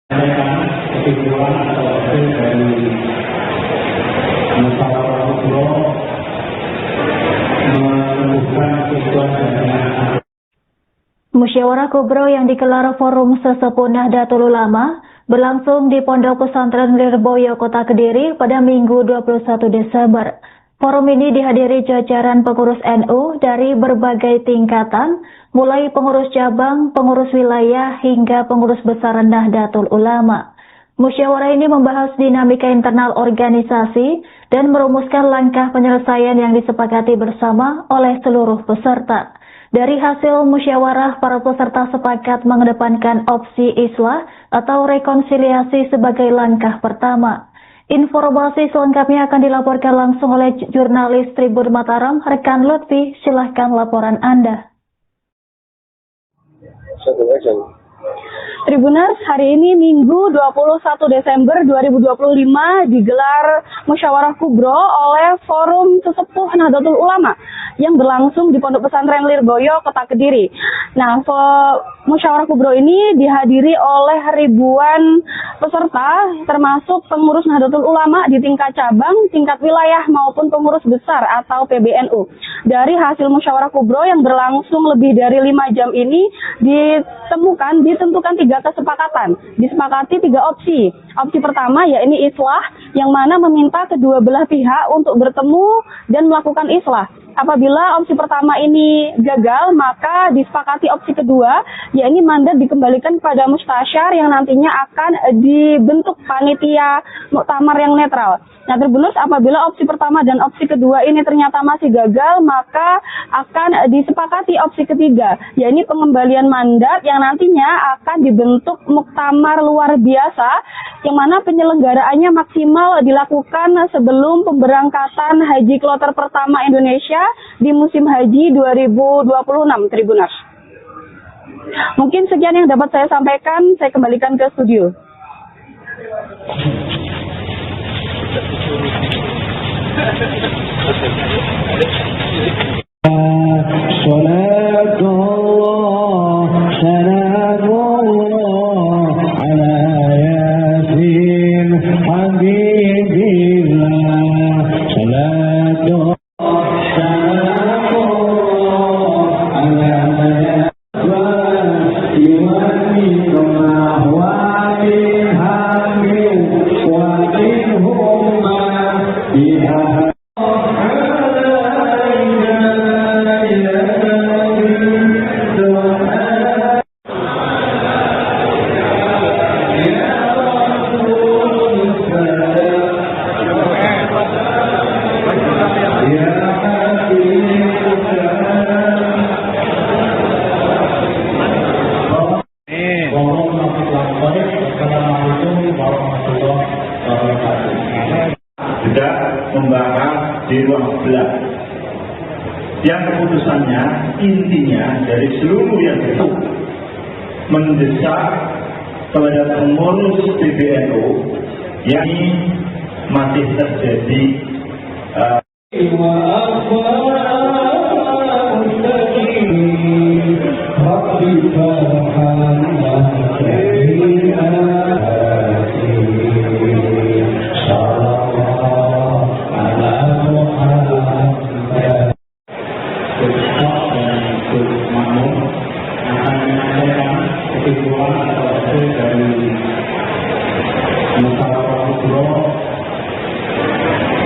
kesimpulan atau hasil dari musyawarah kubro menemukan tujuan dan Musyawarah Kubro yang digelar Forum Sesepuh Nahdlatul Ulama berlangsung di Pondok Pesantren Lirboyo, Kota Kediri pada Minggu 21 Desember. Forum ini dihadiri jajaran pengurus NU dari berbagai tingkatan, mulai pengurus cabang, pengurus wilayah, hingga pengurus besar Nahdlatul Ulama. Musyawarah ini membahas dinamika internal organisasi dan merumuskan langkah penyelesaian yang disepakati bersama oleh seluruh peserta. Dari hasil musyawarah, para peserta sepakat mengedepankan opsi islah atau rekonsiliasi sebagai langkah pertama. Informasi selengkapnya akan dilaporkan langsung oleh jurnalis Tribun Mataram, rekan Lutfi. Silahkan laporan Anda. Tribuners, hari ini Minggu 21 Desember 2025 digelar Musyawarah Kubro oleh Forum Sesepuh Nahdlatul Ulama yang berlangsung di Pondok Pesantren Lirboyo, Kota Kediri. Nah, Musyawarah Kubro ini dihadiri oleh ribuan peserta, termasuk pengurus Nahdlatul Ulama di tingkat cabang, tingkat wilayah maupun pengurus besar atau PBNU. Dari hasil Musyawarah Kubro yang berlangsung lebih dari 5 jam ini ditentukan 3 kesepakatan. Disepakati 3 opsi. Opsi pertama yakni islah, yang mana meminta kedua belah pihak untuk bertemu dan melakukan islah. Apabila opsi pertama ini gagal, maka disepakati opsi kedua, yakni mandat dikembalikan kepada mustasyar yang nantinya akan dibentuk panitia muktamar yang netral. Nah, Tribuners, apabila opsi pertama dan opsi kedua ini ternyata masih gagal, maka akan disepakati opsi ketiga, yakni pengembalian mandat yang nantinya akan dibentuk muktamar luar biasa, yang mana penyelenggaraannya maksimal dilakukan sebelum pemberangkatan haji kloter pertama Indonesia di musim haji 2026, Tribuners. Mungkin sekian yang dapat saya sampaikan, saya kembalikan ke studio. Tidak membahas di ruang sebelah. Yang keputusannya intinya dari seluruh yang itu mendesak kepada pengurus PBNU yang masih terjadi kesimpulan atau hasil dari musyawarah kubro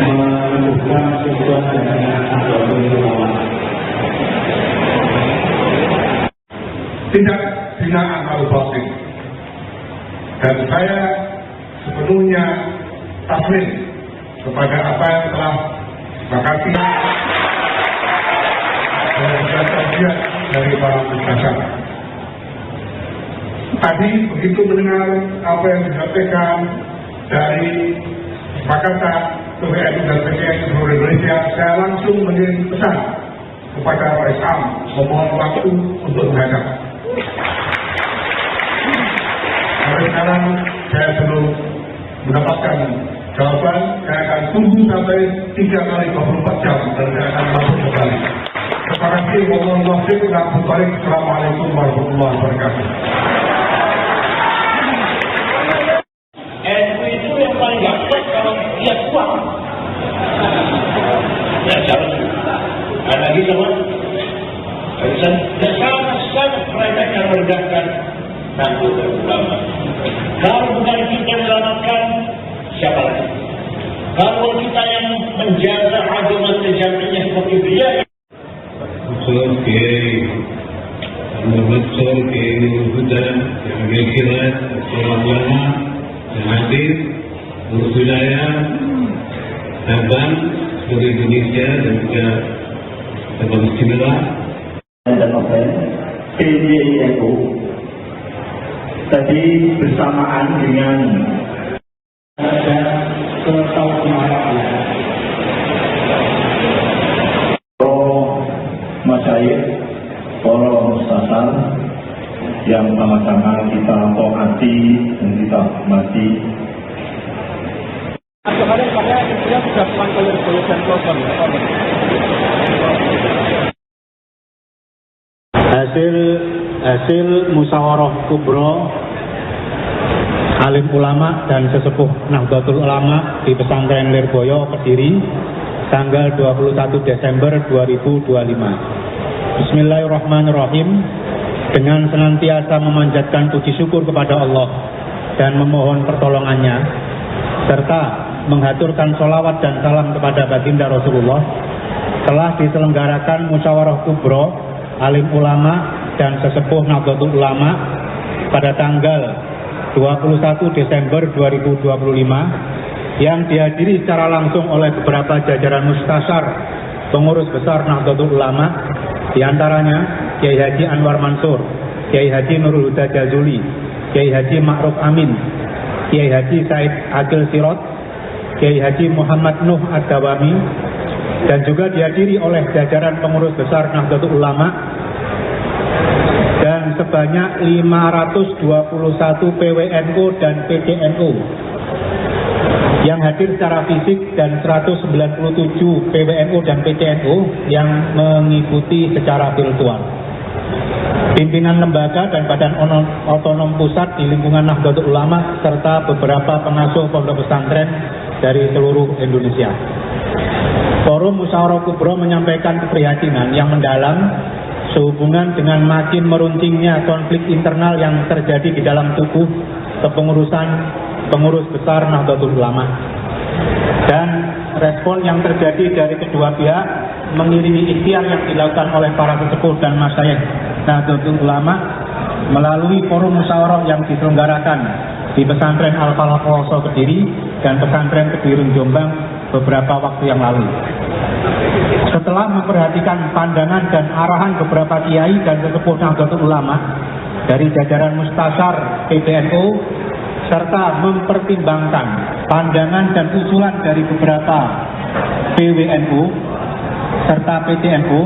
menemukan tujuan dan Nahdlatul Ulama. Tidak binaan atau batin, dan saya sepenuhnya taslim kepada apa yang telah disepakati dan tausiah dari para mustasyar. Tadi begitu mendengar apa yang disampaikan dari Pakatan PBNU dan PBNU seluruh Indonesia, saya langsung mengirim pesan kepada Pak Isam memohon waktu untuk menghadap. Sampai sekarang saya belum mendapatkan jawaban. Saya akan tunggu sampai 3 kali 24 jam dan saya akan langsung kembali. Terima kasih. Assalamualaikum warahmatullahi wabarakatuh. Ulama. Kalau bukan kita yang melakukan, siapa lagi? Kalau kita yang menjaga agama sejatinya seperti dia, Usul Kiai Muhammad Sol Kiai Nurul Huda yang berkirat para ulama yang hadir urus wilayah Sabang, seluruh Indonesia dan juga Sabang Istimewa dan Novel PJNU tadi bersamaan dengan masyayikh, para mustasar yang sama-sama kita taati dan kita hormati. Hasil musyawarah kubro alim ulama dan sesepuh Nahdlatul Ulama di pesantren Lirboyo Kediri tanggal 21 Desember 2025. Bismillahirrahmanirrahim. Dengan senantiasa memanjatkan puji syukur kepada Allah dan memohon pertolongannya, serta menghaturkan sholawat dan salam kepada baginda Rasulullah, telah diselenggarakan musyawarah kubro alim ulama dan sesepuh Nahdlatul Ulama pada tanggal 21 Desember 2025 yang dihadiri secara langsung oleh beberapa jajaran mustasar pengurus besar Nahdlatul Ulama, diantaranya Kiai Haji Anwar Mansur, Kiai Haji Nurul Huda Jazuli, Kiai Haji Ma'ruf Amin, Kiai Haji Said Agil Sirot, Kiai Haji Muhammad Nuh Ad-Dawami, dan juga dihadiri oleh jajaran pengurus besar Nahdlatul Ulama dan sebanyak 521 PWNU dan PCNU yang hadir secara fisik dan 197 PWNU dan PCNU yang mengikuti secara virtual. Pimpinan lembaga dan badan otonom pusat di lingkungan Nahdlatul Ulama serta beberapa pengasuh pondok pesantren dari seluruh Indonesia. Forum Musyawarah Kubro menyampaikan keprihatinan yang mendalam sehubungan dengan makin meruncingnya konflik internal yang terjadi di dalam tubuh kepengurusan pengurus besar Nahdlatul Ulama, dan respon yang terjadi dari kedua pihak mengiringi ikhtiar yang dilakukan oleh para sesepuh dan masyayikh Nahdlatul Ulama melalui forum musyawarah yang diselenggarakan di pesantren Al-Falah Poso Kediri dan pesantren Kediri Jombang beberapa waktu yang lalu. Setelah memperhatikan pandangan dan arahan beberapa kiai dan sesepuh Nahdlatul Ulama dari jajaran mustasar PBNU serta mempertimbangkan pandangan dan usulan dari beberapa PWNU serta PCNU,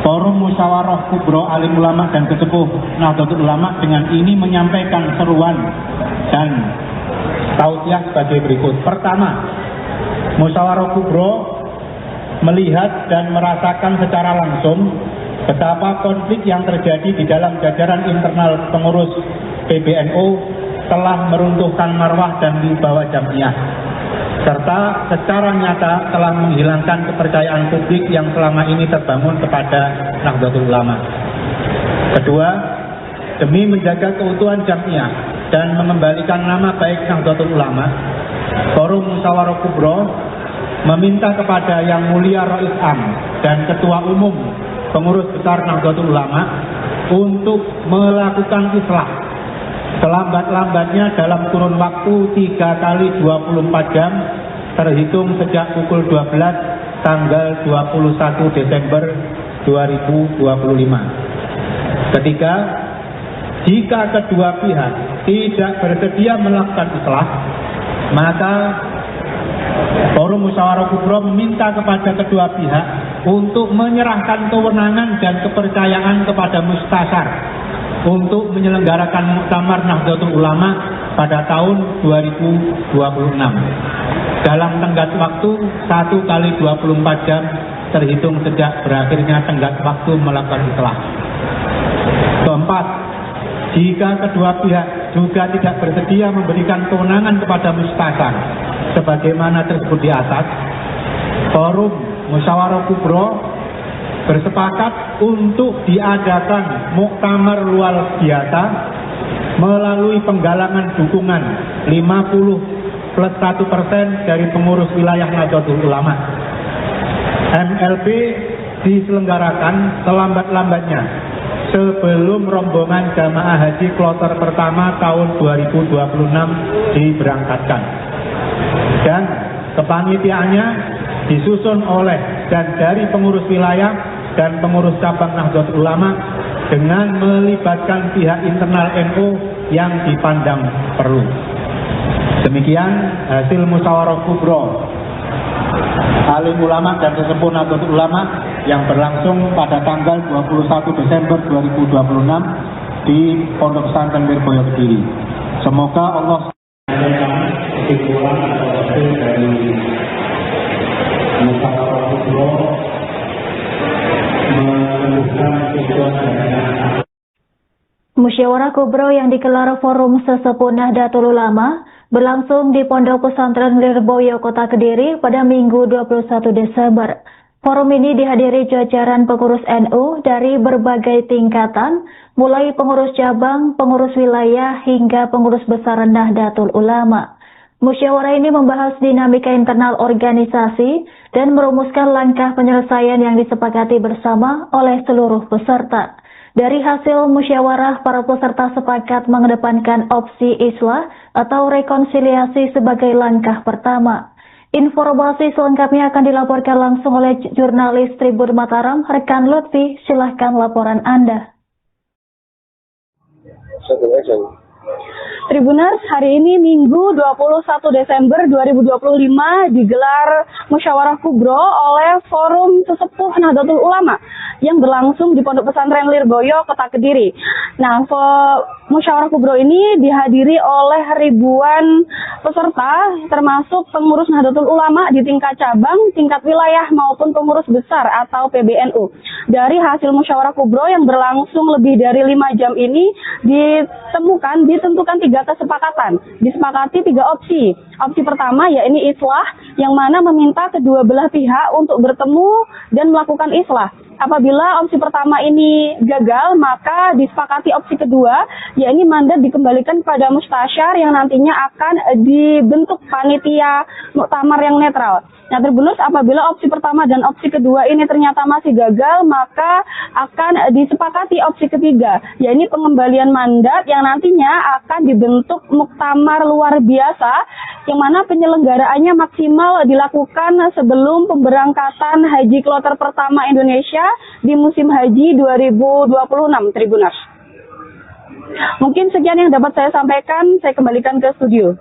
Forum Musyawarah Kubro Alim Ulama dan Sesepuh Nahdlatul Ulama dengan ini menyampaikan seruan dan tausiah sebagai berikut. Pertama, Musyawarah Kubro melihat dan merasakan secara langsung betapa konflik yang terjadi di dalam jajaran internal pengurus PBNU telah meruntuhkan marwah dan wibawa jamiah, serta secara nyata telah menghilangkan kepercayaan publik yang selama ini terbangun kepada Nahdlatul Ulama. Kedua, demi menjaga keutuhan jamiah dan mengembalikan nama baik Nahdlatul Ulama, Forum Musyawarah Kubro meminta kepada Yang Mulia Rais Am dan Ketua Umum Pengurus Besar Nahdlatul Ulama untuk melakukan islah selambat-lambatnya dalam kurun waktu 3 kali 24 jam terhitung sejak pukul 12 tanggal 21 Desember 2025. Ketiga, jika kedua pihak tidak bersedia melakukan islah, maka Forum Musyawarah Kubro meminta kepada kedua pihak untuk menyerahkan kewenangan dan kepercayaan kepada mustasar untuk menyelenggarakan Muktamar Nahdlatul Ulama pada tahun 2026 dalam tenggat waktu 1 kali 24 jam terhitung sejak berakhirnya tenggat waktu melakukan islah. Keempat, jika kedua pihak juga tidak bersedia memberikan kewenangan kepada mustasar sebagaimana tersebut di atas, Forum Musyawarah Kubro bersepakat untuk diadakan muktamar luar biasa melalui penggalangan dukungan 50+1% dari pengurus wilayah Nahdlatul Ulama. MLB diselenggarakan selambat-lambatnya sebelum rombongan jamaah haji kloter pertama tahun 2026 diberangkatkan. Dan kepanitiaannya disusun oleh dan dari pengurus wilayah dan pengurus cabang Nahdlatul Ulama dengan melibatkan pihak internal NU yang dipandang perlu. Demikian hasil musyawarah kubro alim ulama dan sesepuh Nahdlatul Ulama yang berlangsung pada tanggal 21 Desember 2026 di Pondok Pesantren Lirboyo Kediri. Semoga Allah kesimpulan atau hasil dari musyawarah kubro menemukan tujuan dan Musyawarah Kubro yang digelar Forum Sesepuh Nahdlatul Ulama berlangsung di Pondok Pesantren Lirboyo, Kota Kediri pada Minggu 21 Desember. Forum ini dihadiri jajaran pengurus NU dari berbagai tingkatan, mulai pengurus cabang, pengurus wilayah, hingga pengurus besar Nahdlatul Ulama. Musyawarah ini membahas dinamika internal organisasi dan merumuskan langkah penyelesaian yang disepakati bersama oleh seluruh peserta. Dari hasil musyawarah, para peserta sepakat mengedepankan opsi islah atau rekonsiliasi sebagai langkah pertama. Informasi selengkapnya akan dilaporkan langsung oleh jurnalis Tribun Mataram, rekan Lutfi. Silahkan laporan Anda. Tribuners, hari ini Minggu 21 Desember 2025 digelar musyawarah kubro oleh Forum Sesepuh Nahdlatul Ulama yang berlangsung di Pondok Pesantren Lirboyo, Kota Kediri. Nah, musyawarah kubro ini dihadiri oleh ribuan peserta, termasuk pengurus Nahdlatul Ulama di tingkat cabang, tingkat wilayah maupun pengurus besar atau PBNU. Dari hasil musyawarah kubro yang berlangsung lebih dari 5 jam ini ditentukan 3 kesepakatan. Disepakati 3 opsi. Opsi pertama yakni islah, yang mana meminta kedua belah pihak untuk bertemu dan melakukan islah. Apabila opsi pertama ini gagal, maka disepakati opsi kedua, yakni mandat dikembalikan kepada mustasyar yang nantinya akan dibentuk panitia muktamar yang netral. Nah, Tribuners, apabila opsi pertama dan opsi kedua ini ternyata masih gagal, maka akan disepakati opsi ketiga, yakni pengembalian mandat yang nantinya akan dibentuk muktamar luar biasa, yang mana penyelenggaraannya maksimal dilakukan sebelum pemberangkatan haji kloter pertama Indonesia di musim haji 2026, Tribuners. Mungkin sekian yang dapat saya sampaikan, saya kembalikan ke studio.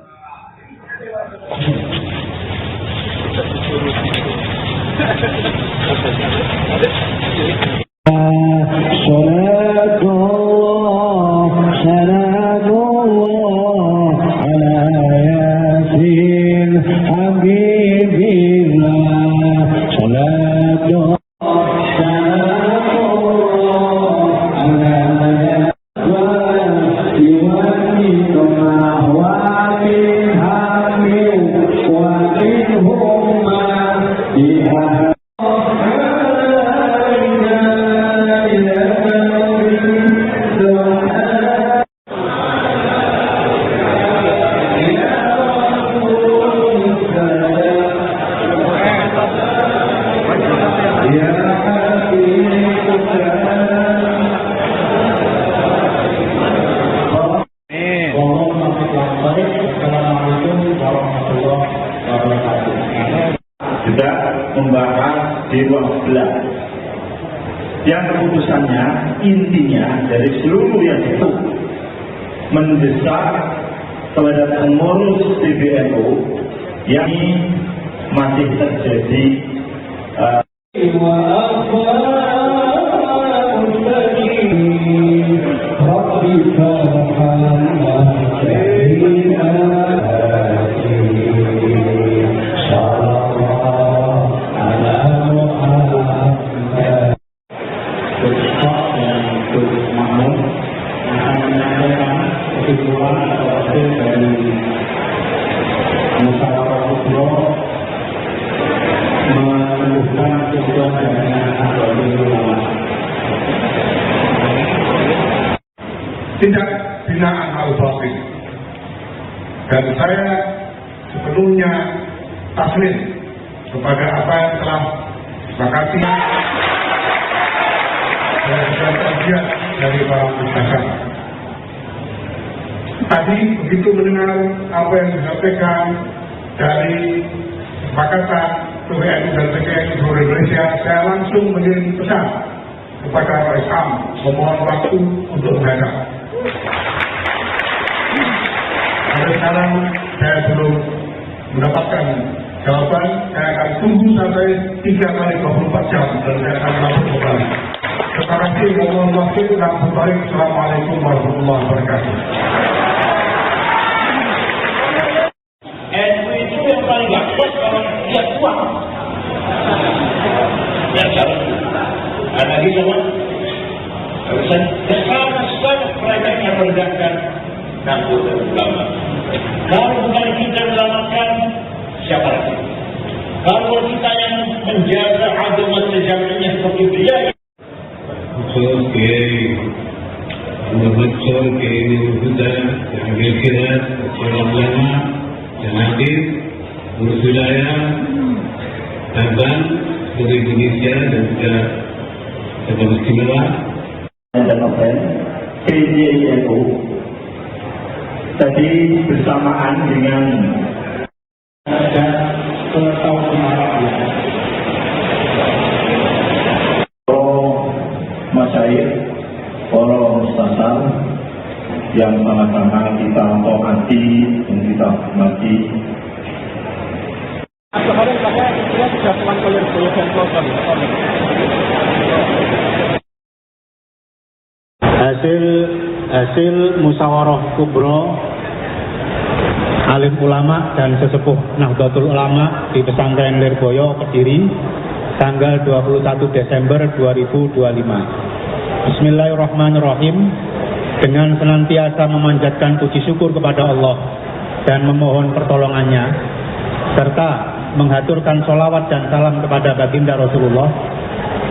Juga membahas di ruang sebelah yang keputusannya intinya dari seluruh yang itu mendesak kepada pengurus PBNU yang masih terjadi Tidak binaan al-batin. Dan saya sepenuhnya taslim kepada apa yang telah disepakati dan juga terlihat dari para ustazah. Tadi begitu mendengar apa yang disampaikan dari kesepakatan PWNU dan PKNU seluruh Indonesia, saya langsung mengirim pesan kepada Rais Am, memohon waktu untuk menghadap. Sampai sekarang saya belum mendapatkan jawaban. Saya akan tunggu sampai 3 kali 24 jam dan saya akan lapor kembali. Terima kasih, mohon waktu. Assalamualaikum warahmatullahi wabarakatuh. NU itu yang paling bagus kalau dia kuat. Ya salah. Ada lagi sama? Urusan sangat mereka yang merendahkan Nahdlatul Ulama. Kalau bukan kita melamatkan, siapa lagi? Kalau kita yang menjaga azamat sejatinya seperti beliau. Usul Kiai Muhammad Sol Kiai Nurul Huda, Amir Kirat, para ulama dan hadir, pengurus wilayah, Sabang, seluruh Indonesia dan juga Sabang Istimewa. Dan PJNU tadi bersamaan dengan ada tahun kemarin masyayikh, para ustazah yang sama-sama kita taati dan kita hormati. kemarin katanya dia sudah pulang ke Lirboyo dan Kloter. Hasil musyawarah kubro alim ulama dan sesepuh Nahdlatul Ulama di pesantren Lirboyo Kediri tanggal 21 Desember 2025. Bismillahirrahmanirrahim. Dengan senantiasa memanjatkan puji syukur kepada Allah dan memohon pertolongannya, serta menghaturkan sholawat dan salam kepada baginda Rasulullah,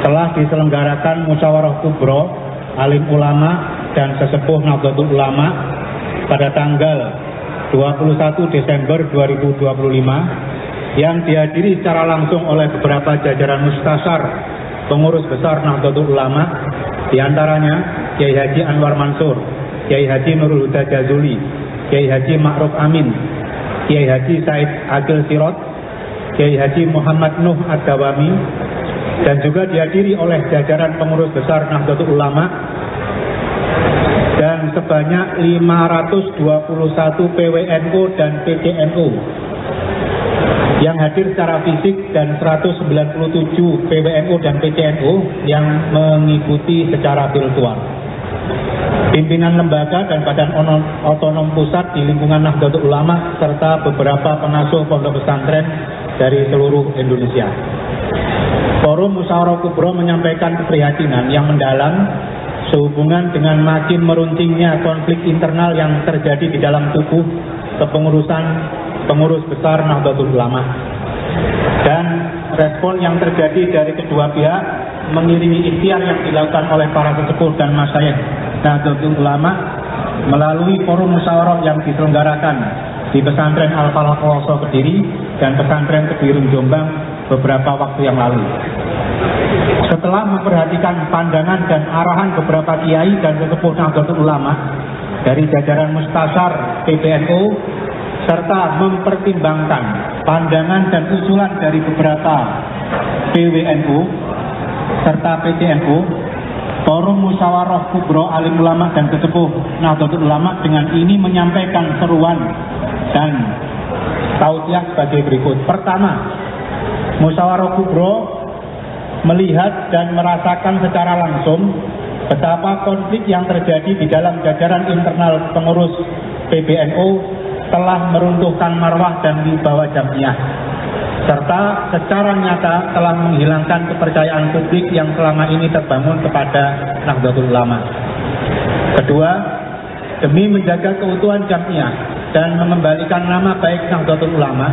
telah diselenggarakan musyawarah kubro alim ulama dan sesepuh Nahdlatul Ulama pada tanggal 21 Desember 2025 yang dihadiri secara langsung oleh beberapa jajaran mustasyar pengurus besar Nahdlatul Ulama, diantaranya Kiai Haji Anwar Mansur, Kiai Haji Nurul Huda Jazuli, Kiai Haji Ma'ruf Amin, Kiai Haji Said Agil Sirot, Kiai Haji Muhammad Nuh Ad-Dawami, dan juga dihadiri oleh jajaran pengurus besar Nahdlatul Ulama dan sebanyak 521 PWNU dan PCNU yang hadir secara fisik dan 197 PWNU dan PCNU yang mengikuti secara virtual. Pimpinan lembaga dan badan otonom pusat di lingkungan Nahdlatul Ulama serta beberapa pengasuh pondok pesantren dari seluruh Indonesia. Forum Musyawarah Kubro menyampaikan keprihatinan yang mendalam sehubungan dengan makin meruntingnya konflik internal yang terjadi di dalam tubuh kepengurusan pengurus besar Nahdlatul Ulama, dan respon yang terjadi dari kedua pihak mengiringi ikhtiar yang dilakukan oleh para sesepuh dan masyayikh Nahdlatul Ulama melalui forum musyawarah yang diselenggarakan di pesantren Al-Falah Poso Kediri dan pesantren Kediri Jombang beberapa waktu yang lalu. Setelah memperhatikan pandangan dan arahan beberapa kiai dan sesepuh Nahdlatul Ulama dari jajaran mustasyar PBNU serta mempertimbangkan pandangan dan usulan dari beberapa PWNU serta PCNU, Forum Musyawarah Kubro Alim Ulama dan Sesepuh Nahdlatul Ulama dengan ini menyampaikan seruan dan tausiah sebagai berikut. Pertama, Musyawarah Kubro melihat dan merasakan secara langsung betapa konflik yang terjadi di dalam jajaran internal pengurus PBNU telah meruntuhkan marwah dan wibawa jamiah, serta secara nyata telah menghilangkan kepercayaan publik yang selama ini terbangun kepada Nahdlatul Ulama. Kedua, demi menjaga keutuhan jamiah dan mengembalikan nama baik Nahdlatul Ulama,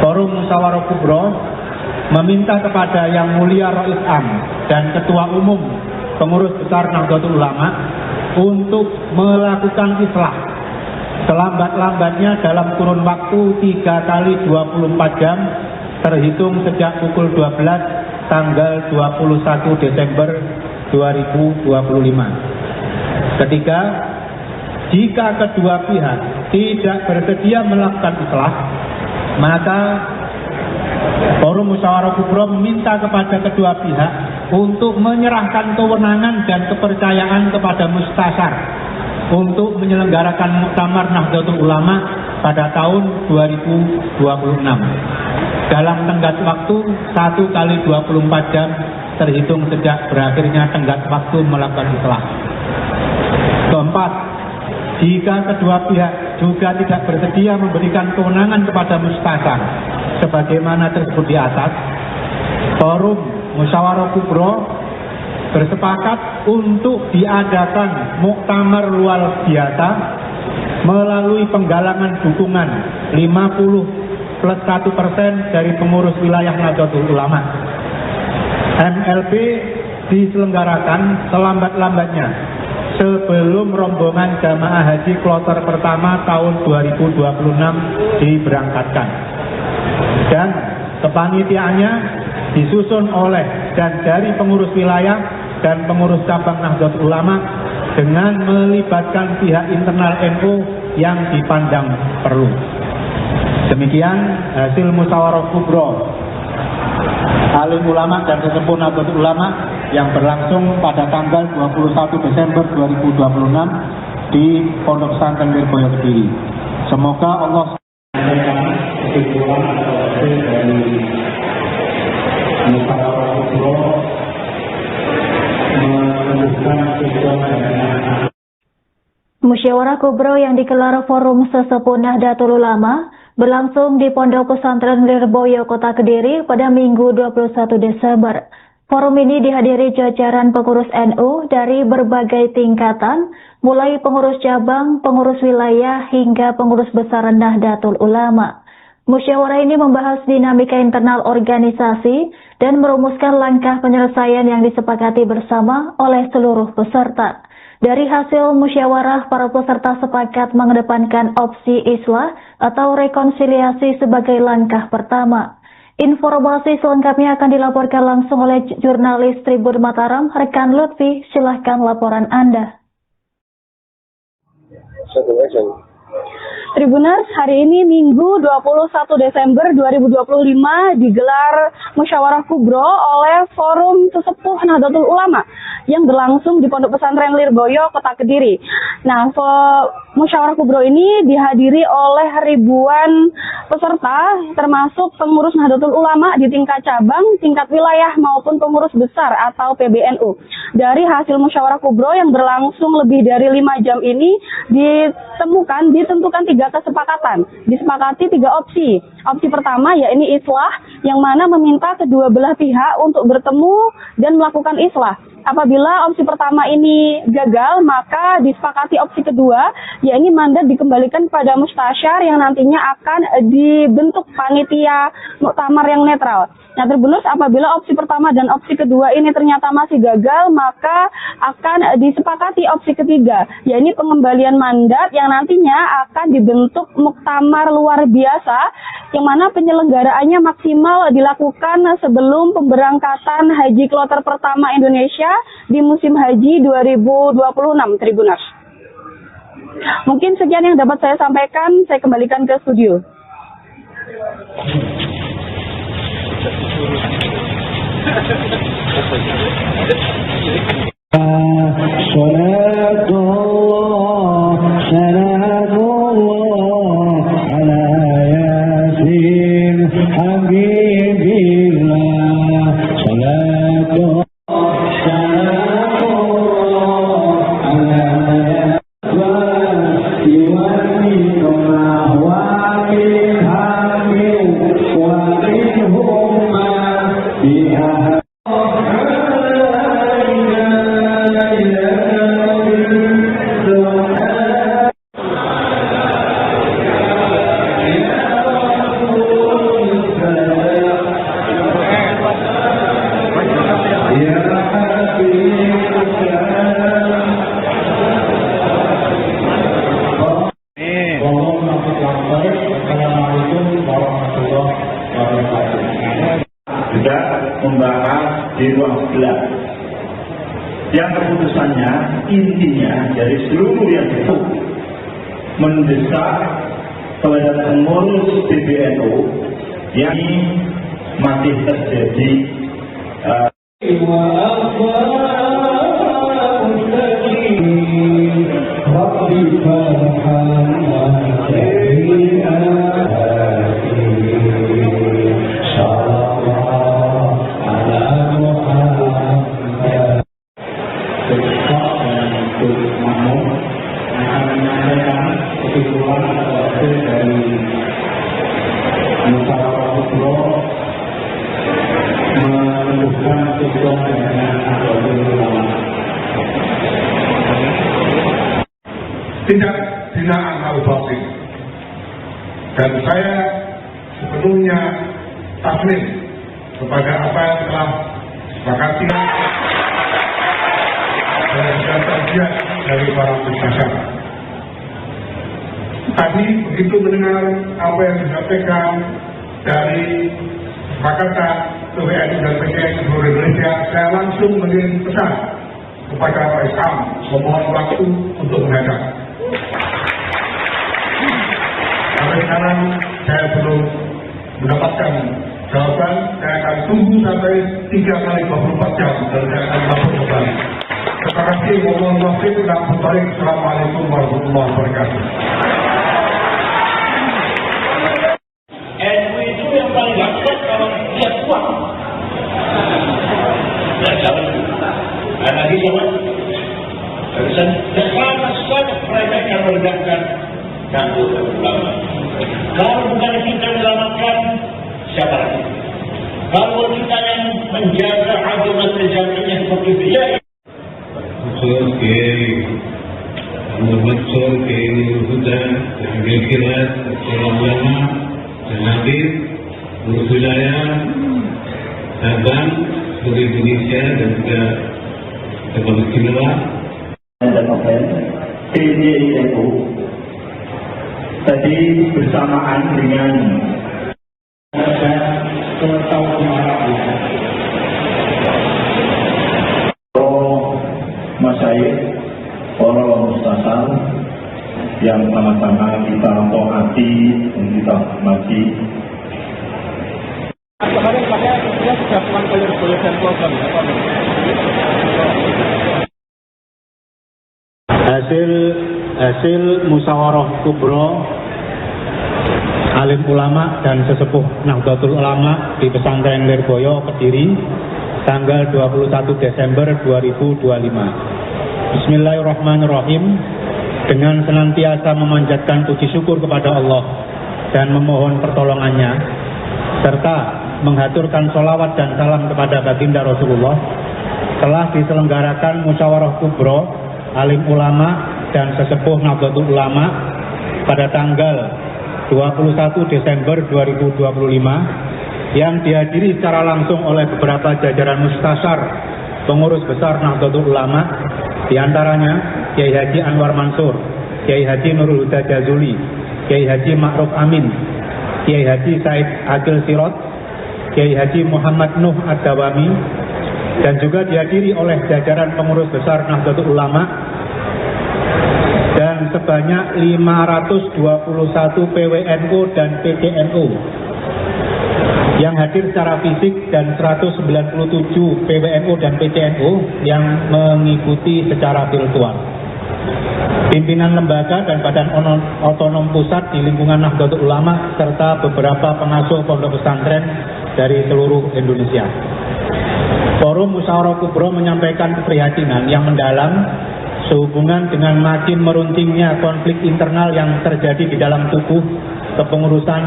Forum Musyawarah Kubro meminta kepada Yang Mulia Rais Am dan Ketua Umum Pengurus Besar Nahdlatul Ulama untuk melakukan islah selambat-lambatnya dalam kurun waktu 3 kali 24 jam terhitung sejak pukul 12 tanggal 21 Desember 2025. Ketiga, jika kedua pihak tidak bersedia melakukan islah, maka Forum Musyawarah Kubro meminta kepada kedua pihak untuk menyerahkan kewenangan dan kepercayaan kepada Mustasyar untuk menyelenggarakan Muktamar Nahdlatul Ulama pada tahun 2026 dalam tenggat waktu 1 kali 24 jam terhitung sejak berakhirnya tenggat waktu melakukan islah. Keempat, jika kedua pihak juga tidak bersedia memberikan kewenangan kepada Mustasyar sebagaimana tersebut di atas, Forum Musyawarah Kubro bersepakat untuk diadakan muktamar luar biasa melalui penggalangan dukungan 50+1% dari pengurus wilayah Nahdlatul Ulama. MLB diselenggarakan selambat-lambatnya sebelum rombongan jamaah haji kloter pertama tahun 2026 diberangkatkan. Dan kepanitiaannya disusun oleh dan dari pengurus wilayah dan pengurus cabang Nahdlatul Ulama dengan melibatkan pihak internal NU yang dipandang perlu. Demikian hasil musyawarah kubro alim ulama dan sesepuh Nahdlatul Ulama yang berlangsung pada tanggal 21 Desember 2026 di Pondok Pesantren Lirboyo Kediri. Semoga Allah kesimpulan atau hasil dari musyawarah kubro menentukan tujuan dan Musyawarah Kubro yang digelar Forum Sesepuh Nahdlatul Ulama berlangsung di Pondok Pesantren Lirboyo Kota Kediri pada Minggu 21 Desember. Forum ini dihadiri jajaran pengurus NU dari berbagai tingkatan, mulai pengurus cabang, pengurus wilayah, hingga pengurus besar Nahdlatul Ulama. Musyawarah ini membahas dinamika internal organisasi dan merumuskan langkah penyelesaian yang disepakati bersama oleh seluruh peserta. Dari hasil musyawarah, para peserta sepakat mengedepankan opsi islah atau rekonsiliasi sebagai langkah pertama. Informasi selengkapnya akan dilaporkan langsung oleh jurnalis Tribun Mataram, rekan Lutfi. Silahkan laporan Anda. Tribuners, hari ini Minggu 21 Desember 2025 digelar Musyawarah Kubro oleh Forum Sesepuh Nahdlatul Ulama yang berlangsung di Pondok Pesantren Lirboyo, Kota Kediri. Nah, Musyawarah Kubro ini dihadiri oleh ribuan peserta, termasuk pengurus Nahdlatul Ulama di tingkat cabang, tingkat wilayah maupun pengurus besar atau PBNU. Dari hasil Musyawarah Kubro yang berlangsung lebih dari 5 jam ini ditentukan 3 kesepakatan. Disepakati 3 opsi. Opsi pertama yakni islah, yang mana meminta kedua belah pihak untuk bertemu dan melakukan islah. Apabila opsi pertama ini gagal, maka disepakati opsi kedua, yakni mandat dikembalikan kepada Mustasyar yang nantinya akan dibentuk panitia muktamar yang netral. Nah, Tribuners, apabila opsi pertama dan opsi kedua ini ternyata masih gagal, maka akan disepakati opsi ketiga, yakni pengembalian mandat yang nantinya akan dibentuk muktamar luar biasa, yang mana penyelenggaraannya maksimal dilakukan sebelum pemberangkatan haji kloter pertama Indonesia di musim haji 2026, Tribuners. Mungkin sekian yang dapat saya sampaikan, saya kembalikan ke studio. keputusannya intinya dari seluruh yang itu mendesak kepada pengurus PBNU yang masih terjadi tidak hinaan al-batil. Dan saya sepenuhnya taslim kepada apa yang telah disepakati dan kajian dari para pembicara. Tadi begitu mendengar apa yang disampaikan dari kesepakatan TWNU dan PKN seluruh Indonesia, saya langsung mengirim pesan kepada Pak Isam memohon waktu untuk menghadap. Sampai sekarang saya belum mendapatkan jawaban. Saya akan tunggu sampai 3 kali 24 jam dan saya akan lapor kembali. Terima kasih. Mohon maaf. Assalamualaikum warahmatullahi wabarakatuh. NU itu yang paling gampang kalau dia kuat. Dan jangan lagi sama. Sangat mereka yang meledakkan Nahdlatul Ulama. Kalau bukan kita menyelamatkan, siapa lagi? Kalau kita yang menjaga azamat terjadinya seperti itu, ya. Usul ke Huda, Al-Kirat, Ulama, dan Nadir, Urus Wilayah, Sabang, seluruh Indonesia dan juga Republik Timur dan Novel PBNU tadi bersamaan dengan masyayikh, para mustasar yang sama-sama kita taati dan kita hormati. Kemarin saya sudah pulang ke Lirboyo dan Klogong. Hasil musyawarah kubro alim ulama dan sesepuh Nahdlatul Ulama di pesantren Lirboyo Kediri tanggal 21 Desember 2025. Bismillahirrahmanirrahim. Dengan senantiasa memanjatkan puji syukur kepada Allah dan memohon pertolongannya, serta menghaturkan sholawat dan salam kepada baginda Rasulullah, telah diselenggarakan musyawarah kubro alim ulama dan sesepuh Nahdlatul Ulama pada tanggal 21 Desember 2025 yang dihadiri secara langsung oleh beberapa jajaran mustasar pengurus besar Nahdlatul Ulama, diantaranya Kiai Haji Anwar Mansur, Kiai Haji Nurul Huda Jazuli, Kiai Haji Ma'ruf Amin, Kiai Haji Said Agil Sirot, Kiai Haji Muhammad Nuh Ad-Dawami, dan juga dihadiri oleh jajaran pengurus besar Nahdlatul Ulama dan sebanyak 521 PWNU dan PCNU yang hadir secara fisik dan 197 PWNU dan PCNU yang mengikuti secara virtual. Pimpinan lembaga dan badan otonom pusat di lingkungan Nahdlatul Ulama serta beberapa pengasuh pondok pesantren dari seluruh Indonesia. Forum Musyawarah Kubro menyampaikan keprihatinan yang mendalam sehubungan dengan makin meruntingnya konflik internal yang terjadi di dalam tubuh kepengurusan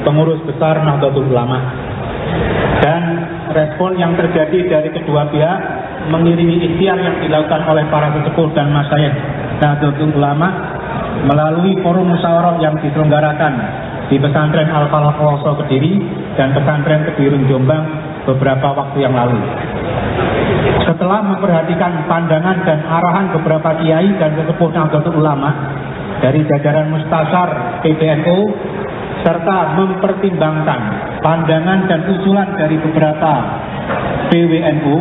pengurus besar Nahdlatul Ulama. Dan respon yang terjadi dari kedua pihak mengiringi ikhtiar yang dilakukan oleh para sesepuh dan masyayikh Nahdlatul Ulama melalui forum musyawarah yang diselenggarakan di pesantren Al-Falah Ploso Kediri dan pesantren Kediri Jombang beberapa waktu yang lalu. Setelah memperhatikan pandangan dan arahan beberapa kiai dan sesepuh Nahdlatul Ulama dari jajaran mustasar PBNU serta mempertimbangkan pandangan dan usulan dari beberapa PWNU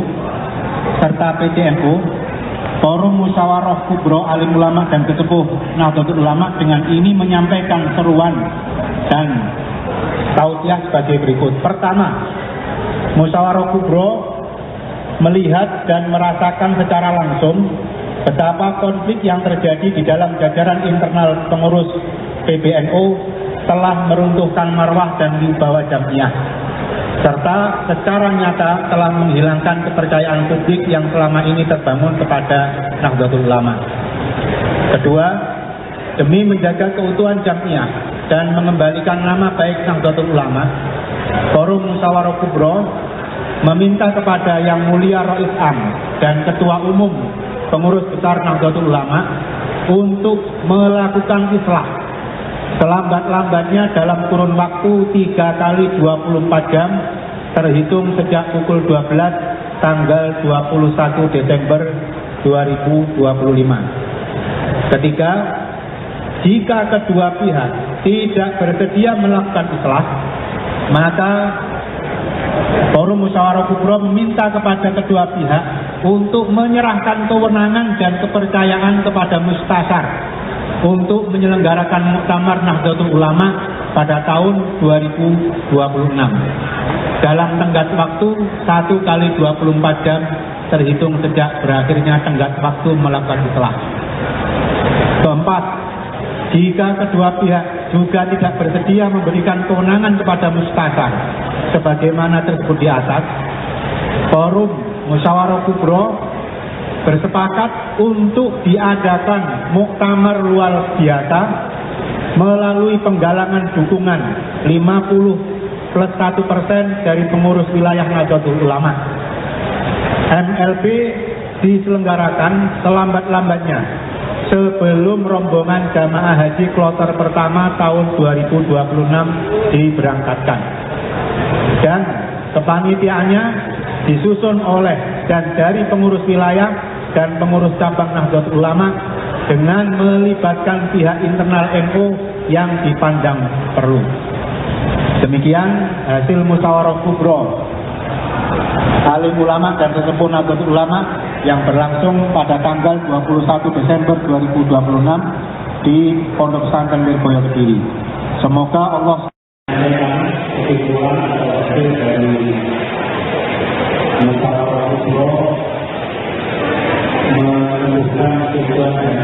serta PCNU, Forum Musyawarah Kubro Alim Ulama dan Sesepuh Nahdlatul Ulama dengan ini menyampaikan seruan dan tausiah sebagai berikut. Pertama, Musyawarah Kubro melihat dan merasakan secara langsung betapa konflik yang terjadi di dalam jajaran internal pengurus PBNU telah meruntuhkan marwah dan wibawa jamiah, serta secara nyata telah menghilangkan kepercayaan publik yang selama ini terbangun kepada Nahdlatul Ulama. Kedua, demi menjaga keutuhan jamiah dan mengembalikan nama baik Nahdlatul Ulama, Forum Musyawarah Kubro meminta kepada Yang Mulia Rais Am dan Ketua Umum Pengurus Besar Nahdlatul Ulama untuk melakukan islah selambat-lambatnya dalam kurun waktu 3 kali 24 jam terhitung sejak pukul 12 tanggal 21 Desember 2025. Ketiga, jika kedua pihak tidak bersedia melakukan islah, maka Forum Musyawarah Kubro meminta kepada kedua pihak untuk menyerahkan kewenangan dan kepercayaan kepada Mustasyar untuk menyelenggarakan Muktamar Nahdlatul Ulama pada tahun 2026 dalam tenggat waktu 1 kali 24 jam terhitung sejak berakhirnya tenggat waktu melakukan islah. Keempat, jika kedua pihak juga tidak bersedia memberikan kewenangan kepada Mustasyar sebagaimana tersebut di atas, Forum Musyawarah Kubro bersepakat untuk diadakan muktamar luar biasa melalui penggalangan dukungan 50+1% dari pengurus wilayah Nahdlatul Ulama. MLB diselenggarakan selambat-lambatnya sebelum rombongan jamaah haji kloter pertama tahun 2026 diberangkatkan. Dan kepanitiaannya disusun oleh dan dari pengurus wilayah dan pengurus cabang Nahdlatul Ulama dengan melibatkan pihak internal NU yang dipandang perlu. Demikian hasil musyawarah kubro Alim Ulama dan Sesepuh Nahdlatul Ulama yang berlangsung pada tanggal 21 Desember 2026 di Pondok Pesantren Lirboyo Kediri. Semoga Allah kesimpulan atau hasil dari musyawarah kubro menemukan tujuan dan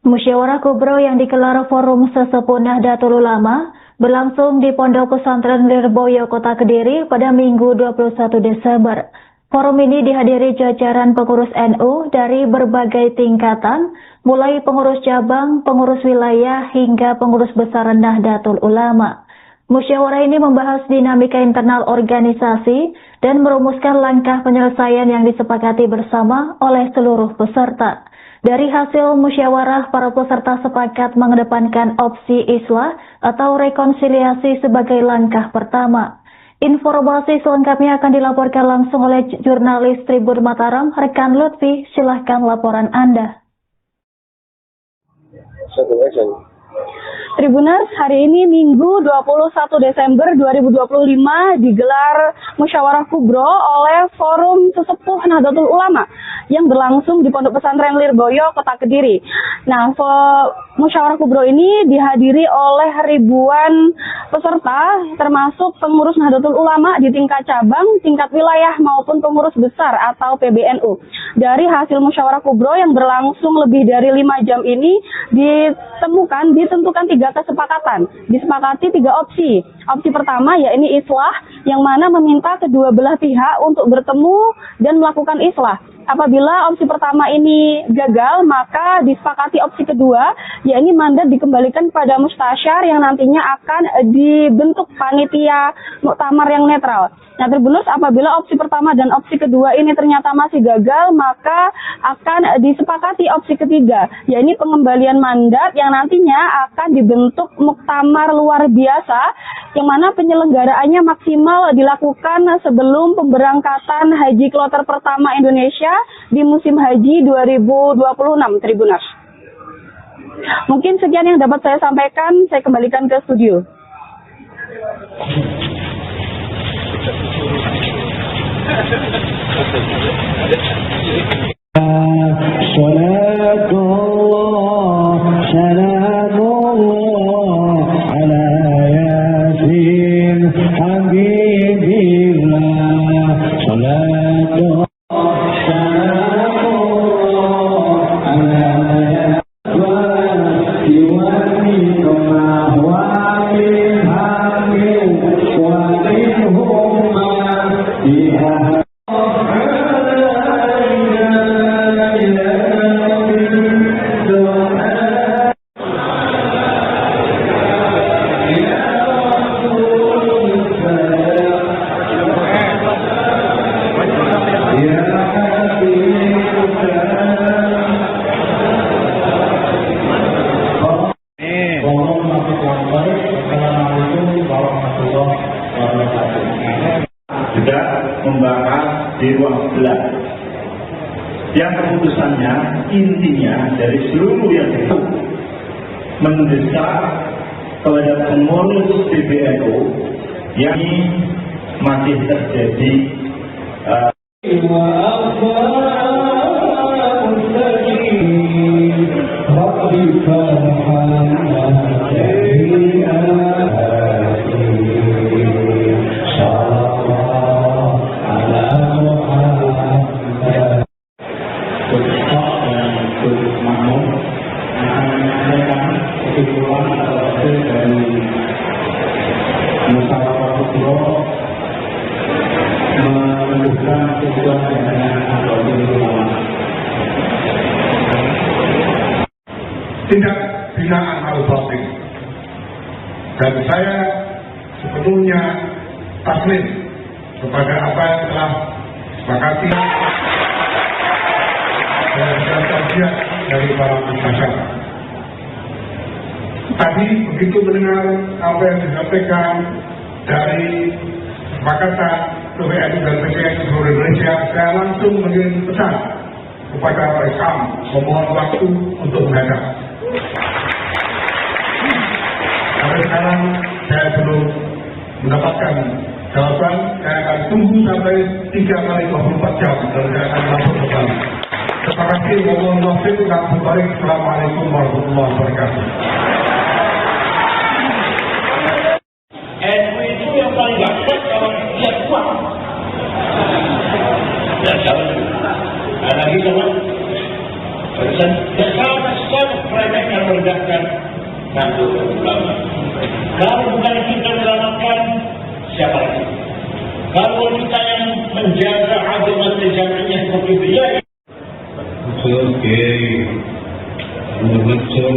Musyawarah Kubro yang digelar Forum Sesepuh Nahdlatul Ulama berlangsung di Pondok Pesantren Lirboyo Kota Kediri pada Minggu 21 Desember. Forum ini dihadiri jajaran pengurus NU dari berbagai tingkatan, mulai pengurus cabang, pengurus wilayah, hingga pengurus besar Nahdlatul Ulama. Musyawarah ini membahas dinamika internal organisasi dan merumuskan langkah penyelesaian yang disepakati bersama oleh seluruh peserta. Dari hasil musyawarah, para peserta sepakat mengedepankan opsi islah atau rekonsiliasi sebagai langkah pertama. Informasi selengkapnya akan dilaporkan langsung oleh jurnalis Tribun Mataram, rekan Lutfi. Silahkan laporan Anda. Tribuners, hari ini Minggu 21 Desember 2025 digelar Musyawarah Kubro oleh Forum Sesepuh Nahdlatul Ulama yang berlangsung di Pondok Pesantren Lirboyo, Kota Kediri. Nah, Musyawarah Kubro ini dihadiri oleh ribuan peserta, termasuk pengurus Nahdlatul Ulama di tingkat cabang, tingkat wilayah maupun pengurus besar atau PBNU. Dari hasil Musyawarah Kubro yang berlangsung lebih dari 5 jam ini ditentukan 3 kesepakatan. Disepakati 3 opsi. Opsi pertama yakni islah, yang mana meminta kedua belah pihak untuk bertemu dan melakukan islah. Apabila opsi pertama ini gagal, maka disepakati opsi kedua, yakni mandat dikembalikan kepada Mustasyar yang nantinya akan dibentuk panitia muktamar yang netral. Nah, Tribuners, apabila opsi pertama dan opsi kedua ini ternyata masih gagal, maka akan disepakati opsi ketiga, yakni pengembalian mandat yang nantinya akan dibentuk muktamar luar biasa, yang mana penyelenggaraannya maksimal dilakukan sebelum pemberangkatan haji kloter pertama Indonesia di musim haji 2026, Tribuners. Mungkin sekian yang dapat saya sampaikan, saya kembalikan ke studio. صلاة الله سلام الله على ياسين حبيب الله صلاة الله سلام الله على يوافق ما هو من حق ومنهم ما فيها juga membahas di ruang sebelah yang keputusannya intinya dari seluruh yang itu mendesak kepada pengurus PBNU yang masih terjadi tindak binaan al-batin, dan saya sepenuhnya taslim kepada apa yang telah disepakati dan tausiah dari para masyarakat. Tadi begitu mendengar apa yang disampaikan dari kesepakatan PWNU dan PCN seluruh Indonesia, saya langsung mengirim pesan kepada Islam memohon waktu untuk menghadap. Sampai sekarang saya belum mendapatkan jawaban. Saya akan tunggu sampai 3 kali 24 jam dan saya akan lapor kembali. Terima kasih. Mohon maaf. Assalamualaikum warahmatullahi wabarakatuh. NU itu yang paling bagus kalau dia kuat. Dan lagi sama dan sangat mereka merendahkan Nahdlatul Ulama. Kalau bukan kita menyelamatkan, siapa lagi? Kalau kita yang menjaga azamat jamiah seperti dia. Maksud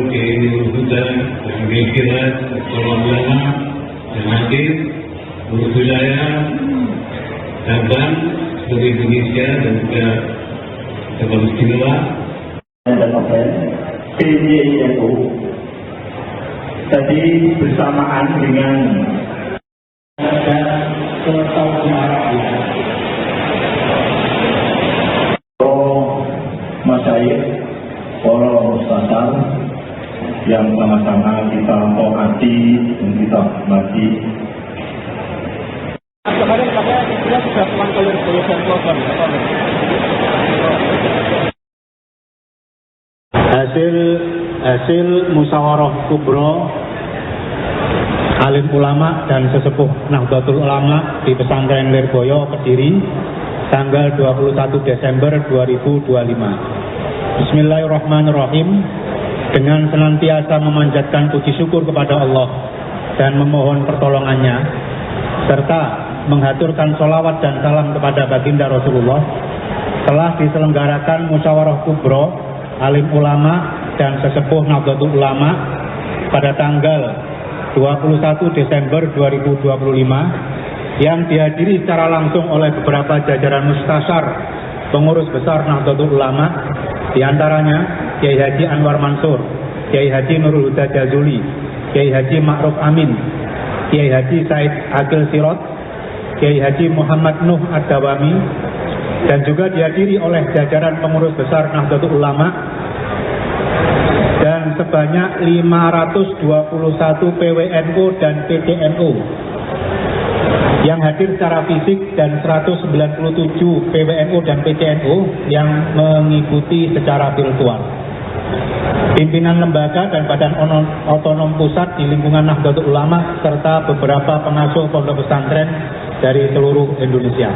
ke Hudan, Al-Kirat, Al-Ulama, Al-Hadid, Urus Wilayah, Sabang, seluruh Indonesia dan juga Sabang Istimewa. dan PBNU tadi bersamaan dengan ke Saudi Arabia. Masyayikh, para ustadzah yang sama-sama kita taati dan kita hormati. Kemarin katanya kita sudah pulang ke Lirboyo. Hasil musyawarah kubro alim ulama dan sesepuh Nahdlatul Ulama di pesantren Lirboyo Kediri tanggal 21 Desember 2025. Bismillahirrahmanirrahim. Dengan senantiasa memanjatkan puji syukur kepada Allah dan memohon pertolongannya, serta menghaturkan sholawat dan salam kepada baginda Rasulullah, telah diselenggarakan musyawarah kubro alim ulama dan sesepuh Nahdlatul Ulama pada tanggal 21 Desember 2025 yang dihadiri secara langsung oleh beberapa jajaran mustasyar pengurus besar Nahdlatul Ulama, diantaranya Kiai Haji Anwar Mansur, Kiai Haji Nurul Huda Jazuli, Kiai Haji Ma'ruf Amin, Kiai Haji Said Akil Sirot, Kiai Haji Muhammad Nuh Ad-Dawami, dan juga dihadiri oleh jajaran pengurus besar Nahdlatul Ulama dan sebanyak 521 PWNU dan PCNU yang hadir secara fisik dan 197 PWNU dan PCNU yang mengikuti secara virtual. Pimpinan lembaga dan badan otonom pusat di lingkungan Nahdlatul Ulama serta beberapa pengasuh pondok pesantren dari seluruh Indonesia.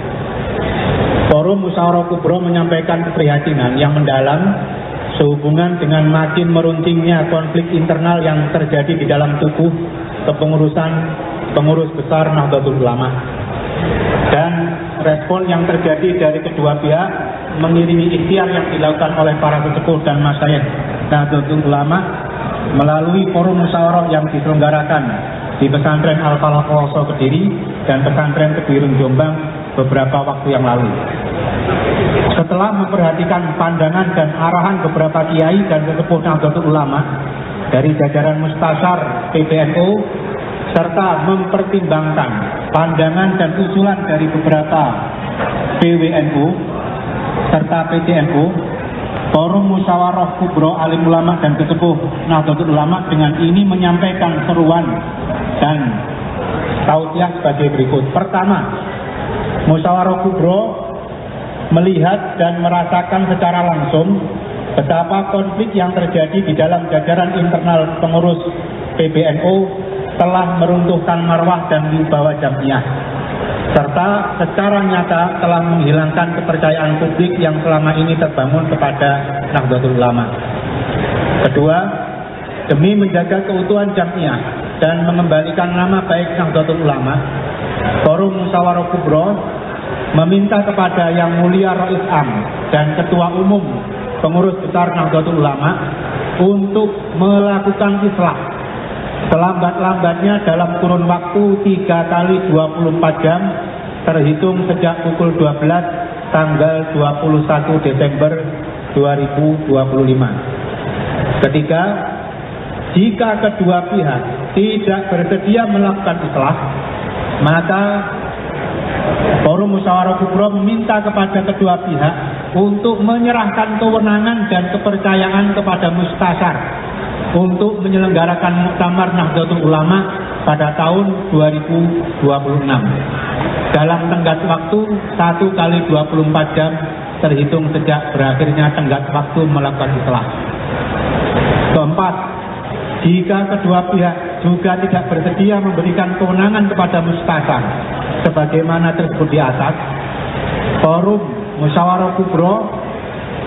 Forum Musyawarah Kubro menyampaikan keprihatinan yang mendalam sehubungan dengan makin meruntingnya konflik internal yang terjadi di dalam tubuh kepengurusan pengurus besar Nahdlatul Ulama. Dan respon yang terjadi dari kedua pihak mengiringi ikhtiar yang dilakukan oleh para sesepuh dan masyayikh Nahdlatul Ulama melalui forum musyawarah yang diselenggarakan di pesantren Al-Falah Peloso Kediri dan pesantren Kebirun Jombang beberapa waktu yang lalu. Setelah memperhatikan pandangan dan arahan beberapa kiai dan sesepuh Nahdlatul Ulama dari jajaran Mustasyar PBNU serta mempertimbangkan pandangan dan usulan dari beberapa PWNU serta PCNU, Forum Musyawarah Kubro Alim Ulama dan Sesepuh Nahdlatul Ulama dengan ini menyampaikan seruan dan tausiah sebagai berikut. Pertama, Musyawarah Kubro melihat dan merasakan secara langsung betapa konflik yang terjadi di dalam jajaran internal pengurus PBNU telah meruntuhkan marwah dan wibawa jamiah, serta secara nyata telah menghilangkan kepercayaan publik yang selama ini terbangun kepada Nahdlatul Ulama. Kedua, demi menjaga keutuhan jamiah dan mengembalikan nama baik Nahdlatul Ulama, Forum Musyawarah Kubro meminta kepada Yang Mulia Rais Am dan Ketua Umum Pengurus Besar Nahdlatul Ulama untuk melakukan islah selambat-lambatnya dalam kurun waktu 3 kali 24 jam terhitung sejak pukul 12 tanggal 21 Desember 2025. Ketiga, jika kedua pihak tidak bersedia melakukan islah, maka Forum Musyawarah Kubro meminta kepada kedua pihak untuk menyerahkan kewenangan dan kepercayaan kepada Mustasyar untuk menyelenggarakan Muktamar Nahdlatul Ulama pada tahun 2026 dalam tenggat waktu 1 kali 24 jam terhitung sejak berakhirnya tenggat waktu melakukan islah. Keempat, jika kedua pihak juga tidak bersedia memberikan kewenangan kepada Mustasyar sebagaimana tersebut di atas, Forum Musyawarah Kubro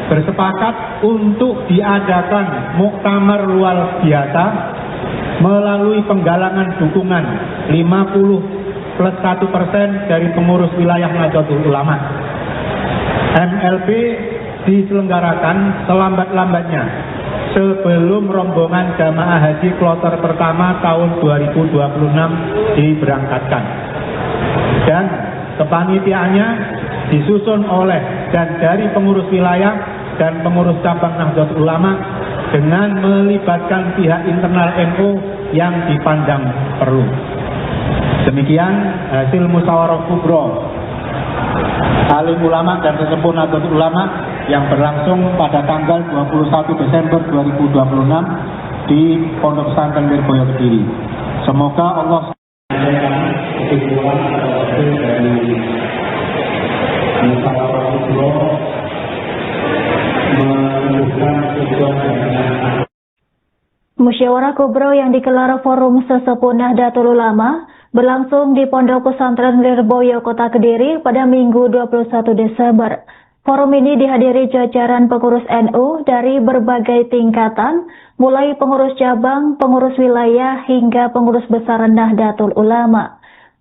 bersepakat untuk diadakan muktamar luar biasa melalui penggalangan dukungan 50+1% dari pengurus wilayah Nahdlatul Ulama. MLB diselenggarakan selambat-lambatnya sebelum rombongan jamaah haji kloter pertama tahun 2026 diberangkatkan. Dan kepanitiaannya disusun oleh dan dari pengurus wilayah dan pengurus cabang Nahdlatul Ulama dengan melibatkan pihak internal NU yang dipandang perlu. Demikian hasil musyawarah kubro Alim Ulama dan Sesepuh Nahdlatul Ulama yang berlangsung pada tanggal 21 Desember 2026 di Pondok Pesantren Lirboyo Kediri. Semoga Allah kesimpulan atau hasil dari musyawarah kubro menunjukkan tujuan dengan Musyawarah Kubro yang digelar Forum Sesepuh Nahdlatul Ulama berlangsung di Pondok Pesantren Lirboyo Kota Kediri pada Minggu 21 Desember. Forum ini dihadiri jajaran pengurus NU dari berbagai tingkatan, mulai pengurus cabang, pengurus wilayah, hingga pengurus besar Nahdlatul Ulama.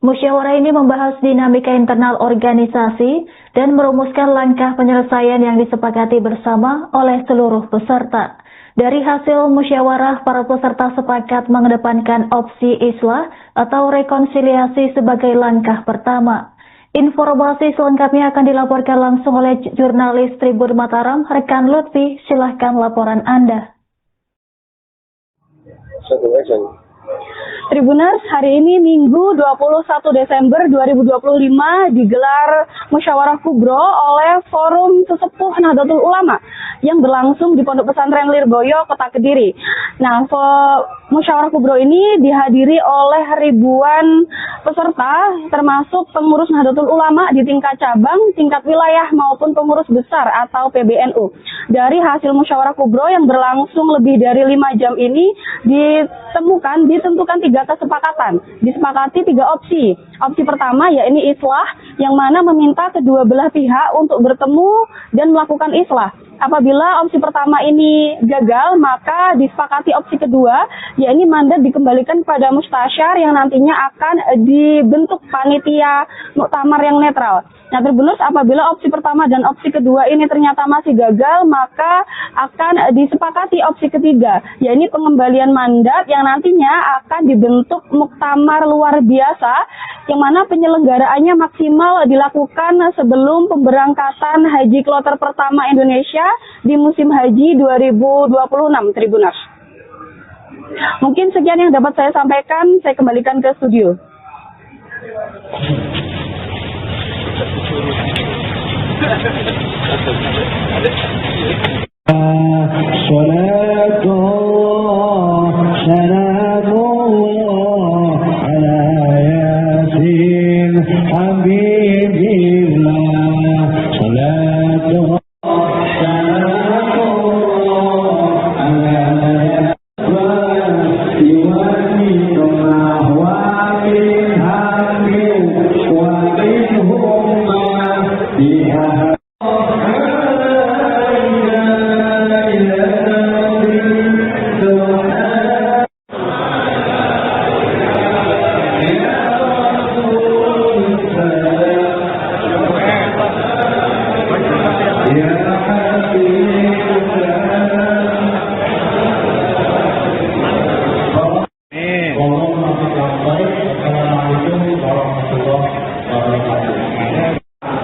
Musyawarah ini membahas dinamika internal organisasi dan merumuskan langkah penyelesaian yang disepakati bersama oleh seluruh peserta. Dari hasil musyawarah, para peserta sepakat mengedepankan opsi islah atau rekonsiliasi sebagai langkah pertama. Informasi selengkapnya akan dilaporkan langsung oleh jurnalis Tribun Mataram, rekan Lutfi. Silahkan laporan Anda. Tribuners, hari ini Minggu 21 Desember 2025 digelar Musyawarah Kubro oleh Forum Sesepuh Nahdlatul Ulama yang berlangsung di Pondok Pesantren Lirboyo Kota Kediri. Nah, musyawarah kubro ini dihadiri oleh ribuan peserta, termasuk pengurus Nahdlatul Ulama di tingkat cabang, tingkat wilayah maupun pengurus besar atau PBNU. Dari hasil musyawarah kubro yang berlangsung lebih dari 5 jam ini ditentukan 3 kesepakatan. Disepakati 3 opsi. Opsi pertama yakni islah, yang mana meminta kedua belah pihak untuk bertemu dan melakukan islah. Apabila opsi pertama ini gagal, maka disepakati opsi kedua, yakni mandat dikembalikan kepada mustasyar yang nantinya akan dibentuk panitia muktamar yang netral. Nah, terbunus apabila opsi pertama dan opsi kedua ini ternyata masih gagal, maka akan disepakati opsi ketiga, yakni pengembalian mandat yang nantinya akan dibentuk muktamar luar biasa, yang mana penyelenggaraannya maksimal dilakukan sebelum pemberangkatan haji kloter pertama Indonesia di musim haji 2026, Tribuners. Mungkin sekian yang dapat saya sampaikan, saya kembalikan ke studio.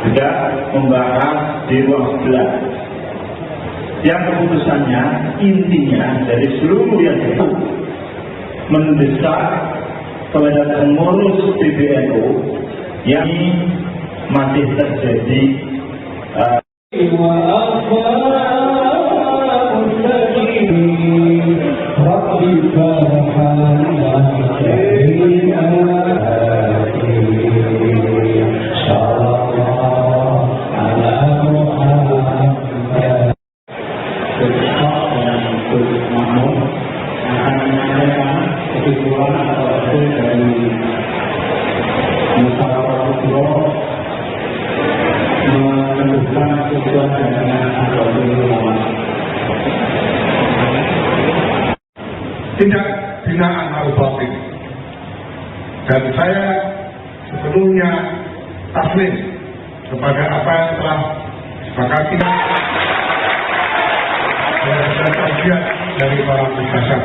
Tidak membahas di ruang sebelah. Yang keputusannya intinya dari seluruh yang itu mendesak kepada pengurus PBNU yang masih terjadi tidak binaan al-batin. Dan saya sepenuhnya taslim kepada apa yang telah disepakati berdasarkan kajian dari para mustasyar.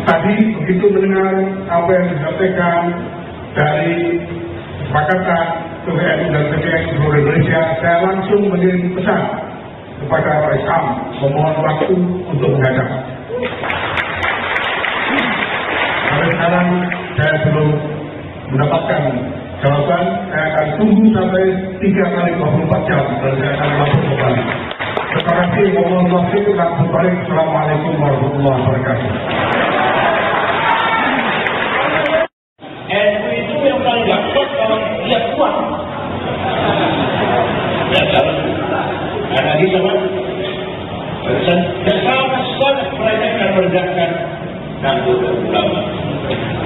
Tadi begitu mendengar apa yang disampaikan dari kesepakatan PBNU dan PTN seluruh Indonesia, saya langsung mengirim pesan kepada Rais Am memohon waktu untuk menghadap. Sampai sekarang saya belum mendapatkan jawaban. Saya akan tunggu sampai 3 kali 24 jam dan saya akan langsung kembali. Terima kasih. Mohon waktu itu dan berbalik. Assalamualaikum warahmatullahi wabarakatuh. NU itu yang paling gagah kalau dia kuat. Ya, dan lagi sama sangat mereka akan meledakkan Nahdlatul Ulama.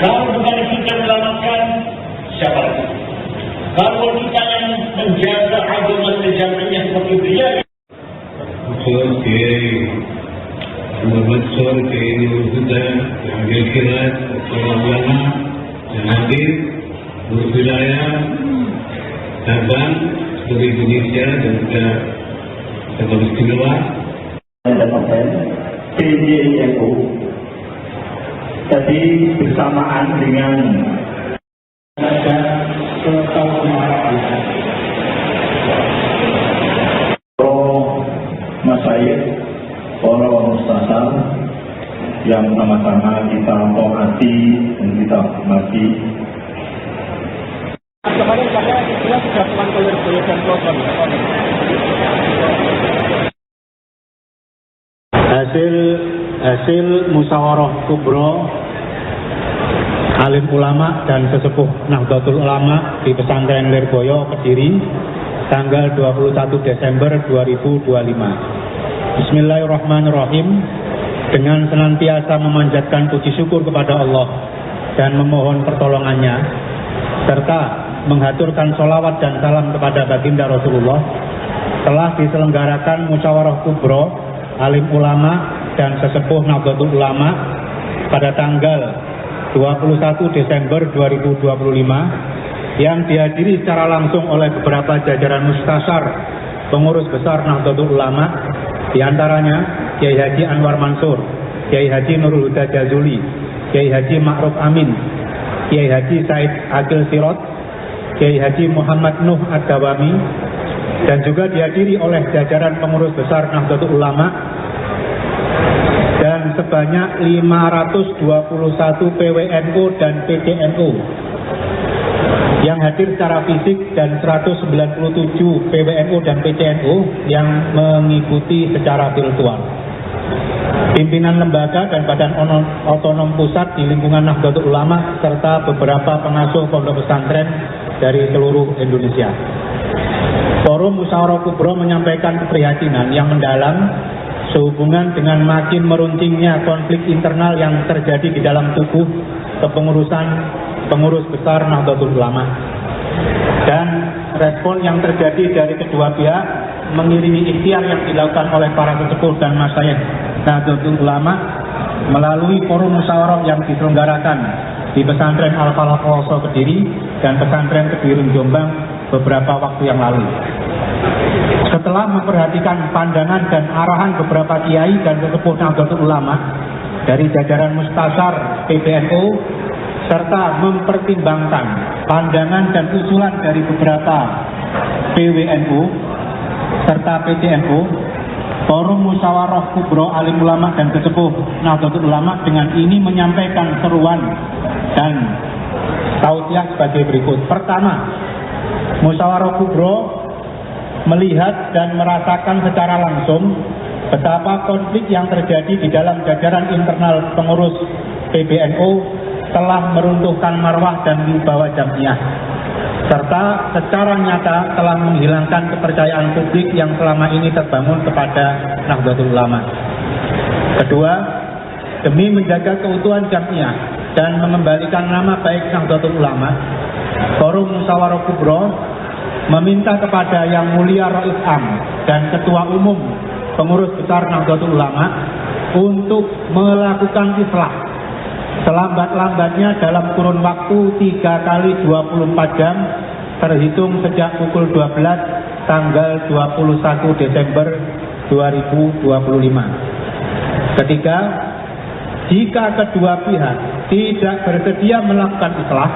Kalau bukan kita melamatkan, siapa lagi? Kalau kita yang menjaga agama sejatinya seperti beliau. Muhammad Kiai Nurul Huda, Ambil Kirat, Ulama, yang hadir, guru wilayah, Sabang, seluruh Indonesia dan juga Sabang Istimewa, dan PBNU tadi bersamaan dengan masyayikh, para mustasyar yang sama-sama kita hormati dan kita hormati. Hasil hasil musyawarah kubro alim ulama dan sesepuh Nahdlatul Ulama di Pesantren Lirboyo Kediri tanggal 21 Desember 2025. Bismillahirrahmanirrahim. Dengan senantiasa memanjatkan puji syukur kepada Allah dan memohon pertolongannya, serta menghaturkan sholawat dan salam kepada baginda Rasulullah, telah diselenggarakan musyawarah kubro alim ulama dan sesepuh Nahdlatul Ulama pada tanggal 21 Desember 2025 yang dihadiri secara langsung oleh beberapa jajaran mustasar pengurus besar Nahdlatul Ulama, diantaranya Kiai Haji Anwar Mansur, Kiai Haji Nurul Huda Jazuli, Kiai Haji Ma'ruf Amin, Kiai Haji Said Agil Sirot, Kiai Haji Muhammad Nuh Ad-Dawami, dan juga dihadiri oleh jajaran pengurus besar Nahdlatul Ulama dan sebanyak 521 PWNU dan PCNU yang hadir secara fisik dan 197 PWNU dan PCNU yang mengikuti secara virtual. Pimpinan lembaga dan badan otonom pusat di lingkungan Nahdlatul Ulama serta beberapa pengasuh pondok pesantren dari seluruh Indonesia. Forum Musyawarah Kubro menyampaikan keprihatinan yang mendalam sehubungan dengan makin meruncingnya konflik internal yang terjadi di dalam tubuh kepengurusan pengurus besar Nahdlatul Ulama, dan respon yang terjadi dari kedua pihak mengiringi ikhtiar yang dilakukan oleh para sesepuh dan masyayikh Nahdlatul Ulama melalui forum musyawarah yang diselenggarakan di Pesantren Al-Falah Poso Kediri dan Pesantren Kediri Jombang beberapa waktu yang lalu. Setelah memperhatikan pandangan dan arahan beberapa kiai dan sesepuh Nahdlatul Ulama dari jajaran mustasar PBNU serta mempertimbangkan pandangan dan usulan dari beberapa PWNU serta PCNU, Forum Musyawarah Kubro Alim Ulama dan Sesepuh Nahdlatul Ulama dengan ini menyampaikan seruan dan tausiah sebagai berikut. Pertama, Musyawarah Kubro melihat dan merasakan secara langsung betapa konflik yang terjadi di dalam jajaran internal pengurus PBNU telah meruntuhkan marwah dan wibawa jamiah, serta secara nyata telah menghilangkan kepercayaan publik yang selama ini terbangun kepada Nahdlatul Ulama. Kedua, demi menjaga keutuhan jamiah dan mengembalikan nama baik Nahdlatul Ulama, Forum Musyawarah Kubro meminta kepada Yang Mulia Rais Am dan Ketua Umum Pengurus Besar Nahdlatul Ulama untuk melakukan islah selambat-lambatnya dalam kurun waktu 3 kali 24 jam terhitung sejak pukul 12 tanggal 21 Desember 2025. Ketiga, jika kedua pihak tidak bersedia melakukan islah,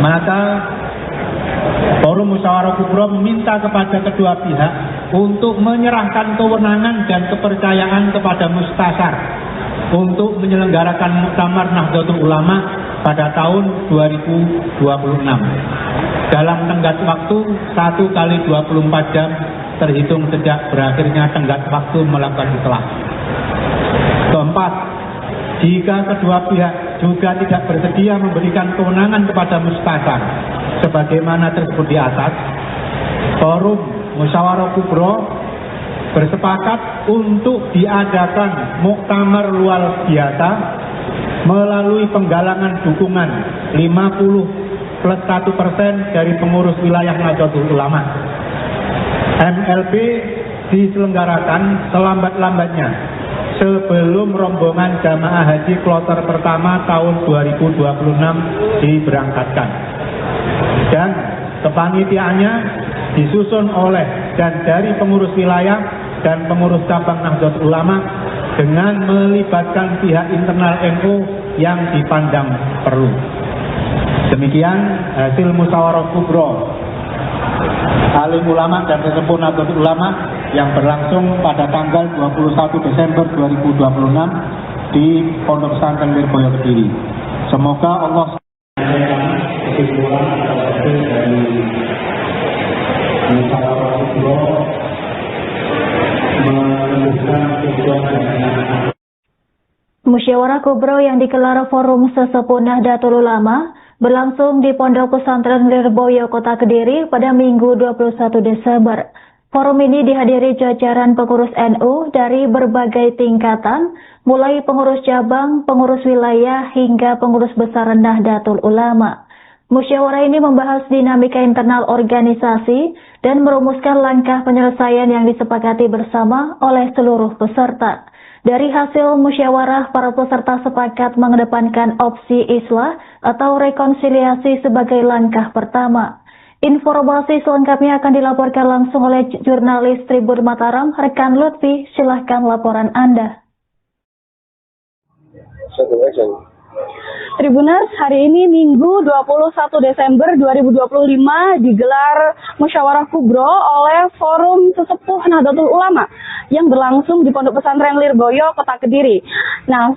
maka Forum Musyawarah Kubro meminta kepada kedua pihak untuk menyerahkan kewenangan dan kepercayaan kepada mustasar untuk menyelenggarakan Muktamar Nahdlatul Ulama pada tahun 2026 dalam tenggat waktu 1 kali 24 jam terhitung sejak berakhirnya tenggat waktu melakukan islah. Keempat, jika kedua pihak juga tidak bersedia memberikan kewenangan kepada mustasar sebagaimana tersebut di atas, Forum Musyawarah Kubro bersepakat untuk diadakan muktamar luar biasa melalui penggalangan dukungan 50+1% dari pengurus wilayah Nahdlatul Ulama. MLB diselenggarakan selambat-lambatnya sebelum rombongan jamaah haji kloter pertama tahun 2026 diberangkatkan, dan kepanitiaannya disusun oleh dan dari pengurus wilayah dan pengurus cabang Nahdlatul Ulama dengan melibatkan pihak internal NU yang dipandang perlu. Demikian hasil musyawarah kubro alim ulama dan sesepuh Nahdlatul Ulama yang berlangsung pada tanggal 21 Desember 2026 di Pondok Pesantren Lirboyo Kediri. Semoga Allah kesimpulan atau hasil dari musyawarah kubro menemukan tujuan dan Musyawarah Kubro yang digelar Forum Sesepuh Nahdlatul Ulama berlangsung di Pondok Pesantren Lirboyo, Kota Kediri pada Minggu 21 Desember. Forum ini dihadiri jajaran pengurus NU dari berbagai tingkatan, mulai pengurus cabang, pengurus wilayah, hingga pengurus besar Nahdlatul Ulama. Musyawarah ini membahas dinamika internal organisasi dan merumuskan langkah penyelesaian yang disepakati bersama oleh seluruh peserta. Dari hasil musyawarah, para peserta sepakat mengedepankan opsi islah atau rekonsiliasi sebagai langkah pertama. Informasi selengkapnya akan dilaporkan langsung oleh jurnalis Tribun Mataram, rekan Lutfi. Silahkan laporan Anda. Tribuners, hari ini Minggu 21 Desember 2025 digelar Musyawarah Kubro oleh Forum Sesepuh Nahdlatul Ulama yang berlangsung di Pondok Pesantren Lirboyo, Kota Kediri. Nah,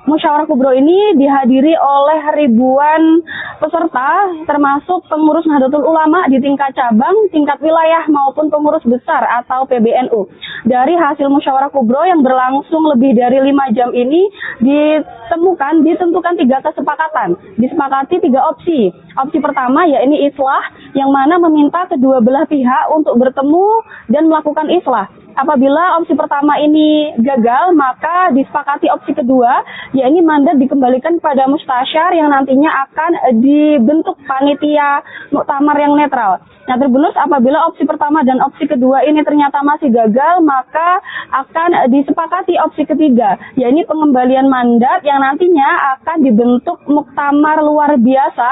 Musyawarah Kubro ini dihadiri oleh ribuan peserta, termasuk pengurus Nahdlatul Ulama di tingkat cabang, tingkat wilayah maupun pengurus besar atau PBNU. Dari hasil Musyawarah Kubro yang berlangsung lebih dari 5 jam ini ditentukan 3 kesepakatan. Disepakati 3 opsi. Opsi pertama yakni islah, yang mana meminta kedua belah pihak untuk bertemu dan melakukan islah. Apabila opsi pertama ini gagal, maka disepakati opsi kedua, yakni mandat dikembalikan kepada mustasyar yang nantinya akan dibentuk panitia muktamar yang netral. Nah, Tribuners, apabila opsi pertama dan opsi kedua ini ternyata masih gagal, maka akan disepakati opsi ketiga, yakni pengembalian mandat yang nantinya akan dibentuk muktamar luar biasa,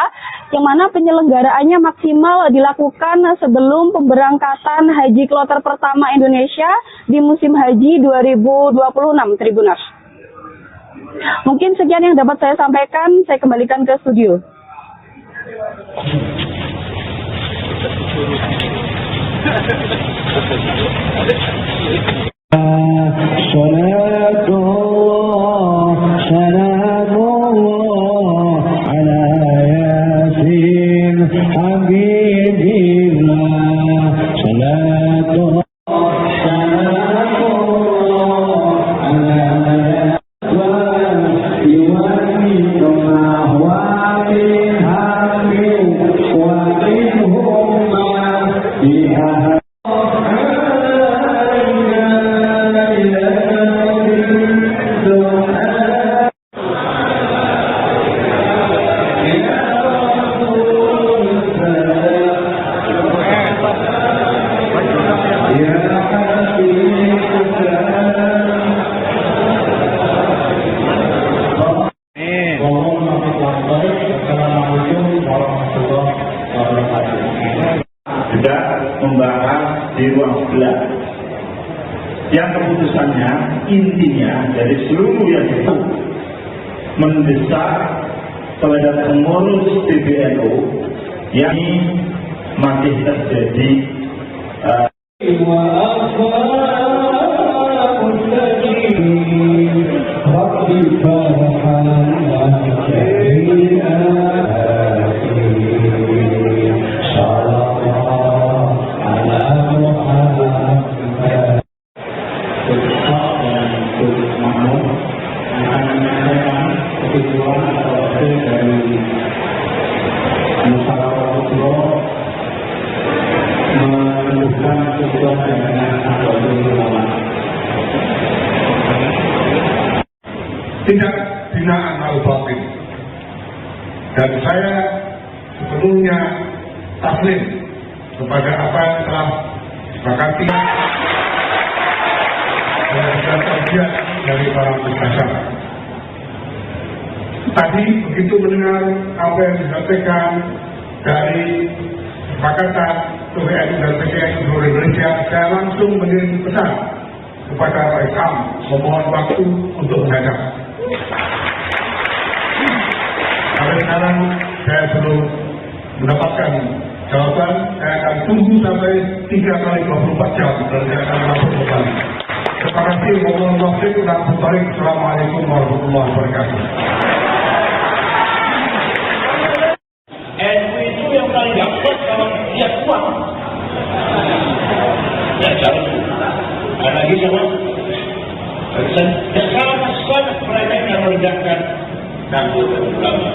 yang mana penyelenggaraannya maksimal dilakukan sebelum pemberangkatan haji kloter pertama Indonesia di musim haji 2026, Tribuners. Mungkin sekian yang dapat saya sampaikan, saya kembalikan ke studio. Sudah membahas di ruang sebelah yang keputusannya intinya dari seluruh yang itu mendesak kepada pengurus PBNU yang masih terjadi tidak binaan al-batin. Dan saya sepenuhnya taslim kepada apa yang telah disepakati dan terlihat dari para mustasyar. Tadi begitu mendengar apa yang disampaikan dari kesepakatan PBNU dan PKI seluruh Indonesia, saya langsung mengirim pesan kepada Pak Isam memohon waktu untuk menghadap. Sampai sekarang saya belum mendapatkan jawaban. Saya akan tunggu sampai 3 kali 24 jam dan saya akan lapor kembali. Terima kasih. Assalamualaikum warahmatullahi wabarakatuh. NU itu yang paling dapat kalau dia kuat. Dan cara lagi sama sangat mereka meledakkan Nahdlatul Ulama.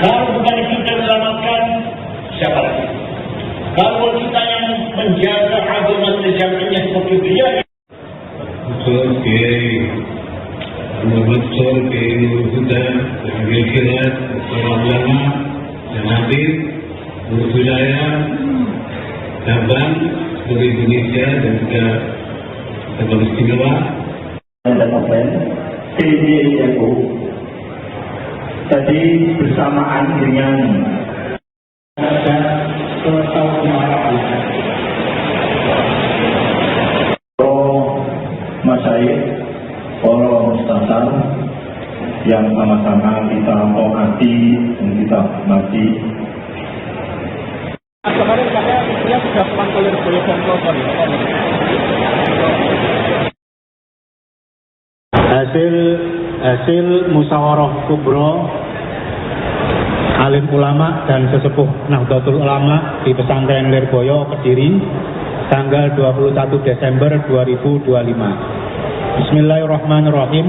Kalau bukan kita menyelamatkan, siapa lagi? Kalau kita yang menjaga agama terjadinya seperti dia. Betul, Kiai Muhammad Sol, Kiai Nurul Huda, Wakil Kirat, para ulama yang hadir, Guru Wilayah, Cabang, seluruh Indonesia dan juga Cabang Istimewa. Dan offline PBNU tadi bersamaan dengan masyayikh, para ustadzah yang sama-sama kita hormati dan kita hormati. Kemarin katanya dia sudah panggil Lirboyo Sentral. Hasil musyawarah kubro alim ulama dan sesepuh Nahdlatul Ulama di pesantren Lirboyo Kediri tanggal 21 Desember 2025. Bismillahirrahmanirrahim.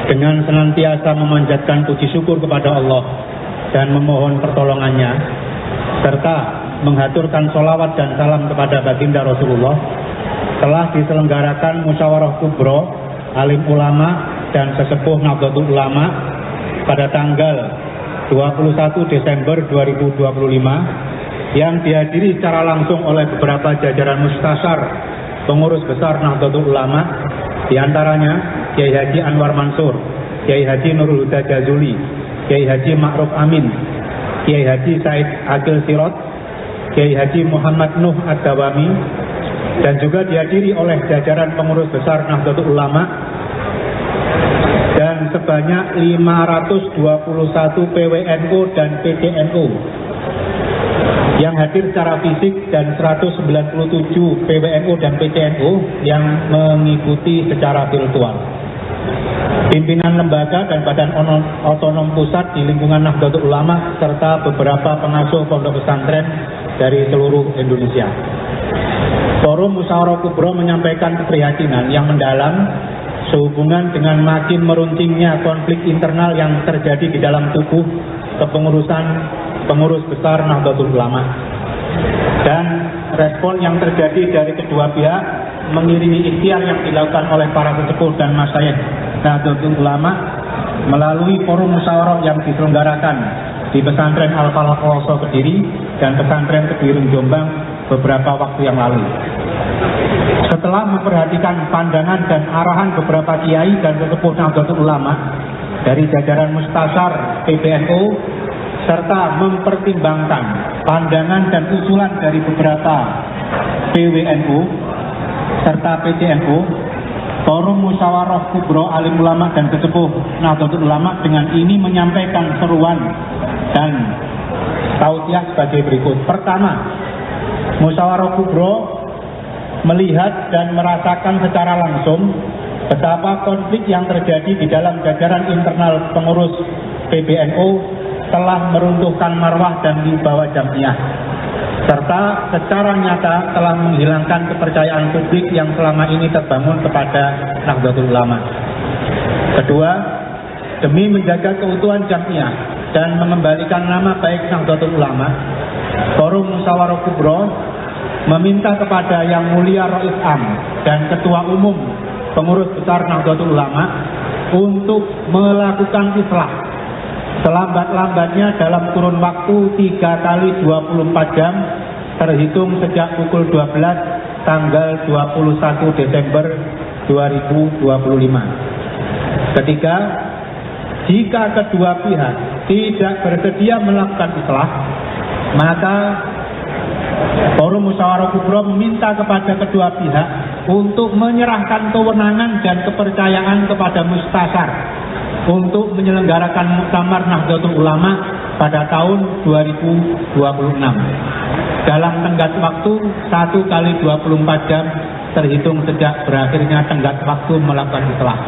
Dengan senantiasa memanjatkan puji syukur kepada Allah dan memohon pertolongannya, serta menghaturkan sholawat dan salam kepada baginda Rasulullah, telah diselenggarakan musyawarah kubro alim ulama dan sesepuh Nahdlatul Ulama pada tanggal 21 Desember 2025 yang dihadiri secara langsung oleh beberapa jajaran mustasyar pengurus besar Nahdlatul Ulama, diantaranya Kiai Haji Anwar Mansur, Kiai Haji Nurul Huda Jazuli, Kiai Haji Ma'ruf Amin, Kiai Haji Said Agil Sirot, Kiai Haji Muhammad Nuh Ad-Dawami, dan juga dihadiri oleh jajaran pengurus besar Nahdlatul Ulama dan sebanyak 521 PWNU dan PCNU yang hadir secara fisik dan 197 PWNU dan PCNU yang mengikuti secara virtual. Pimpinan lembaga dan badan otonom pusat di lingkungan Nahdlatul Ulama serta beberapa pengasuh pondok pesantren dari seluruh Indonesia. Forum Musyawarah Kubro menyampaikan keprihatinan yang mendalam sehubungan dengan makin meruncingnya konflik internal yang terjadi di dalam tubuh kepengurusan pengurus besar Nahdlatul Ulama, dan respon yang terjadi dari kedua pihak mengiringi ikhtiar yang dilakukan oleh para sesepuh dan masyayikh Nahdlatul Ulama melalui forum musyawarah yang diselenggarakan di pesantren Al-Falah Poloso Kediri dan pesantren Kediri Jombang beberapa waktu yang lalu. Setelah memperhatikan pandangan dan arahan beberapa kiai dan sesepuh Nahdlatul Ulama dari jajaran mustasyar PBNU serta mempertimbangkan pandangan dan usulan dari beberapa PWNU serta PCNU, Forum Musyawarah Kubro Alim Ulama dan Sesepuh Nahdlatul Ulama dengan ini menyampaikan seruan dan tausiah sebagai berikut. Pertama, Musyawarah Kubro melihat dan merasakan secara langsung betapa konflik yang terjadi di dalam jajaran internal pengurus PBNU telah meruntuhkan marwah dan wibawa jamiah, serta secara nyata telah menghilangkan kepercayaan publik yang selama ini terbangun kepada Nahdlatul Ulama. Kedua, demi menjaga keutuhan jamiah dan mengembalikan nama baik Nahdlatul Ulama, Forum Musyawarah Kubro meminta kepada Yang Mulia Rais Am dan Ketua Umum Pengurus Besar Nahdlatul Ulama untuk melakukan islah selambat-lambatnya dalam kurun waktu 3 kali 24 jam terhitung sejak pukul 12 tanggal 21 Desember 2025. Ketiga, jika kedua pihak tidak bersedia melakukan islah, maka Forum Musyawarah Kubro meminta kepada kedua pihak untuk menyerahkan kewenangan dan kepercayaan kepada mustasyar untuk menyelenggarakan Muktamar Nahdlatul Ulama pada tahun 2026 dalam tenggat waktu 1 kali 24 jam terhitung sejak berakhirnya tenggat waktu melakukan islah.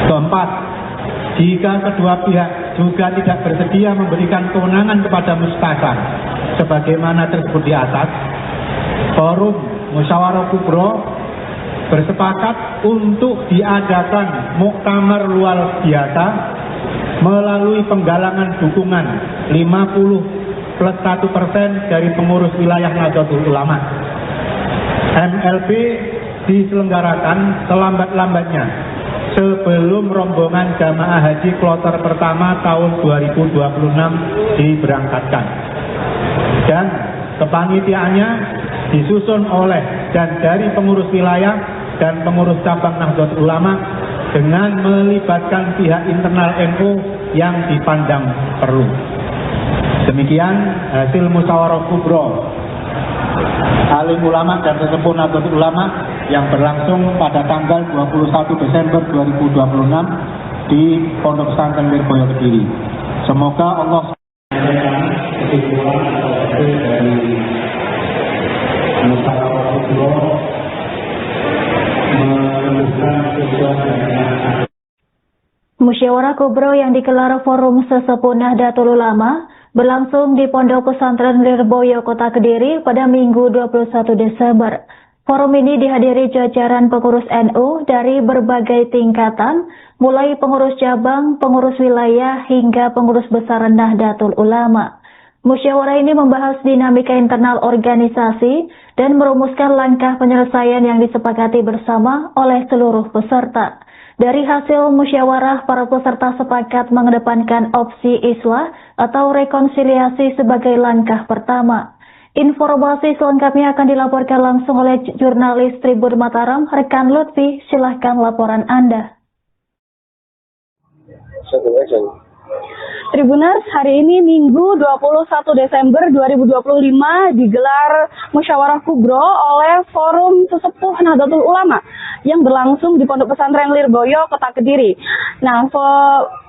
Keempat, jika kedua pihak juga tidak bersedia memberikan kewenangan kepada mustasyar sebagaimana tersebut di atas, Forum Musyawarah Kubro bersepakat untuk diadakan muktamar luar biasa melalui penggalangan dukungan 50+1% dari pengurus wilayah Nahdlatul Ulama. MLB diselenggarakan selambat-lambatnya sebelum rombongan jamaah haji kloter pertama tahun 2026 diberangkatkan. Dan kepanitiaannya disusun oleh dan dari pengurus wilayah dan pengurus cabang Nahdlatul Ulama dengan melibatkan pihak internal NU yang dipandang perlu. Demikian hasil musyawarah kubro alim ulama dan sesepuh Nahdlatul Ulama yang berlangsung pada tanggal 21 Desember 2026 di Pondok Pesantren Lirboyo Kediri. Semoga Allah kesimpulan atau hasil dari musyawarah kubro menentukan tujuan dan Musyawarah kubro yang digelar Forum Sesepuh Nahdlatul Ulama berlangsung di Pondok Pesantren Lirboyo Kota Kediri pada Minggu 21 Desember. Forum ini dihadiri jajaran pengurus NU dari berbagai tingkatan, mulai pengurus cabang, pengurus wilayah, hingga pengurus besar Nahdlatul Ulama. Musyawarah ini membahas dinamika internal organisasi dan merumuskan langkah penyelesaian yang disepakati bersama oleh seluruh peserta. Dari hasil musyawarah, para peserta sepakat mengedepankan opsi islah atau rekonsiliasi sebagai langkah pertama. Informasi selengkapnya akan dilaporkan langsung oleh jurnalis Tribun Mataram, rekan Lutfi. Silahkan laporan Anda. Tribuners, hari ini Minggu 21 Desember 2025 digelar musyawarah kubro oleh Forum Sesepuh Nahdlatul Ulama yang berlangsung di Pondok Pesantren Lirboyo, Kota Kediri. Nah,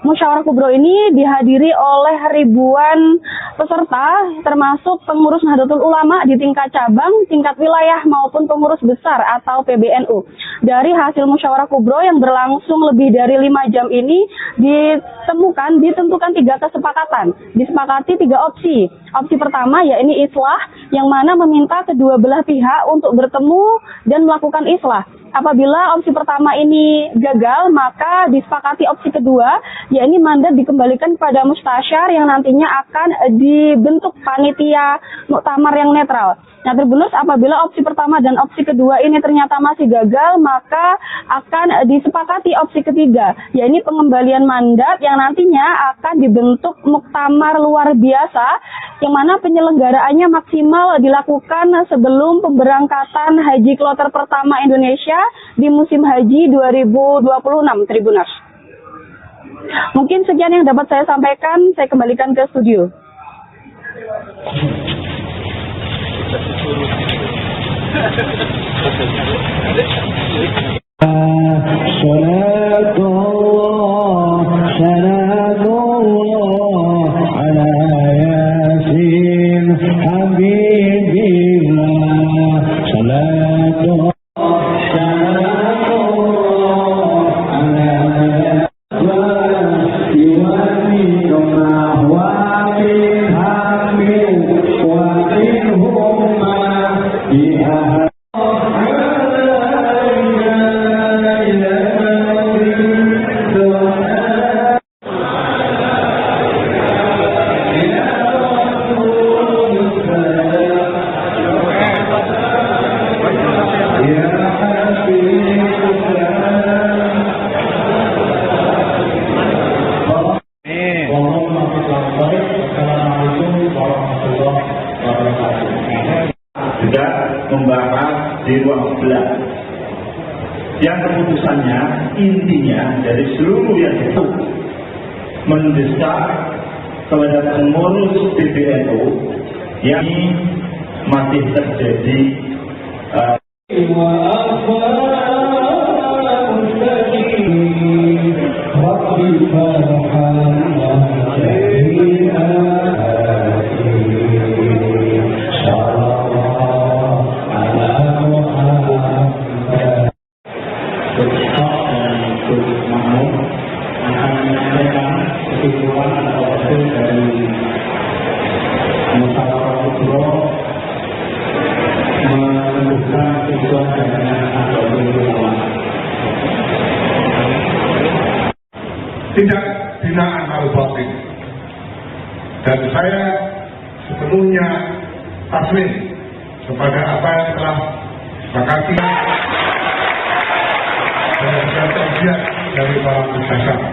musyawarah kubro ini dihadiri oleh ribuan peserta, termasuk pengurus Nahdlatul Ulama di tingkat cabang, tingkat wilayah maupun pengurus besar atau PBNU. Dari hasil musyawarah kubro yang berlangsung lebih dari 5 jam ini ditentukan 3 kesepakatan. Disepakati 3 opsi. Opsi pertama yakni islah, yang mana meminta kedua belah pihak untuk bertemu dan melakukan islah. Apabila opsi pertama ini gagal, maka disepakati opsi kedua, yakni mandat dikembalikan kepada mustasyar yang nantinya akan dibentuk panitia muktamar yang netral. Nah, Tribuners, apabila opsi pertama dan opsi kedua ini ternyata masih gagal, maka akan disepakati opsi ketiga, yakni pengembalian mandat yang nantinya akan dibentuk muktamar luar biasa, yang mana penyelenggaraannya maksimal dilakukan sebelum pemberangkatan haji kloter pertama Indonesia di musim haji 2026, Tribuners. Mungkin sekian yang dapat saya sampaikan, saya kembalikan ke studio. Juga membahas di ruang sebelah yang keputusannya intinya dari seluruh yang itu mendesak kepada pengurus PBNU yang masih terjadi kesimpulan atau hasil dari musyawarah kubro menentukan tujuan dan Nahdlatul Ulama. penerimaan al-batin. Dan saya sepenuhnya taslim kepada apa yang telah disepakati dan terlihat dari para musyawarah.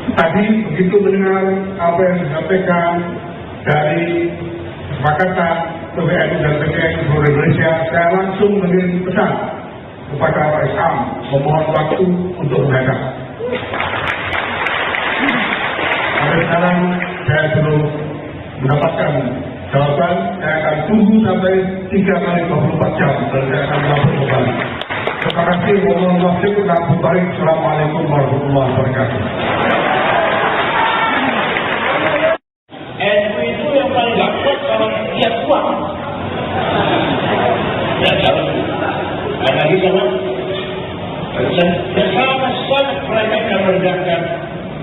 Tadi begitu mendengar apa yang disampaikan dari kesepakatan PWNU dan PTNU seluruh Indonesia, saya langsung mengirim pesan kepada Pak Isam memohon waktu untuk menghadap. Sampai sekarang saya belum mendapatkan jawaban. Saya akan tunggu sampai 3 kali 24 jam dan saya akan melapor kembali. Terima kasih. Wassalamualaikum warahmatullahi wabarakatuh. NU itu yang paling gak kuat kalau dia kuat. Ya, ada lagi sama. Sangat mereka akan merendahkan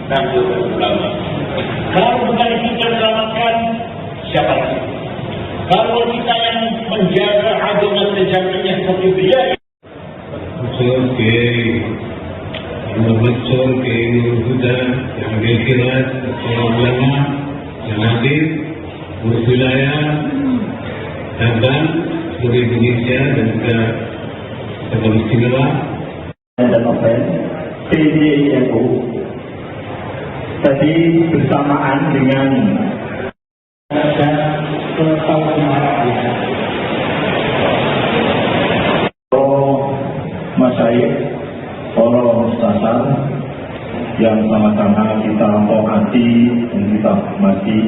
Nahdlatul Ulama. Kalau bukan kita selamatkan, siapa lagi? Kalau kita yang menjaga agama sejatinya seperti dia. Unsur Kiai Muhammad Sur, Kiai Nurul Huda, yang Al-Khirat, para ulama, yang hadir, urus wilayah, dan seluruh Indonesia dan juga seluruh istimewa. Dan Novel, PJNU, tadi bersamaan dengan dan Masyayikh, para mustasar yang sama-sama kita hormati dan kita hormati.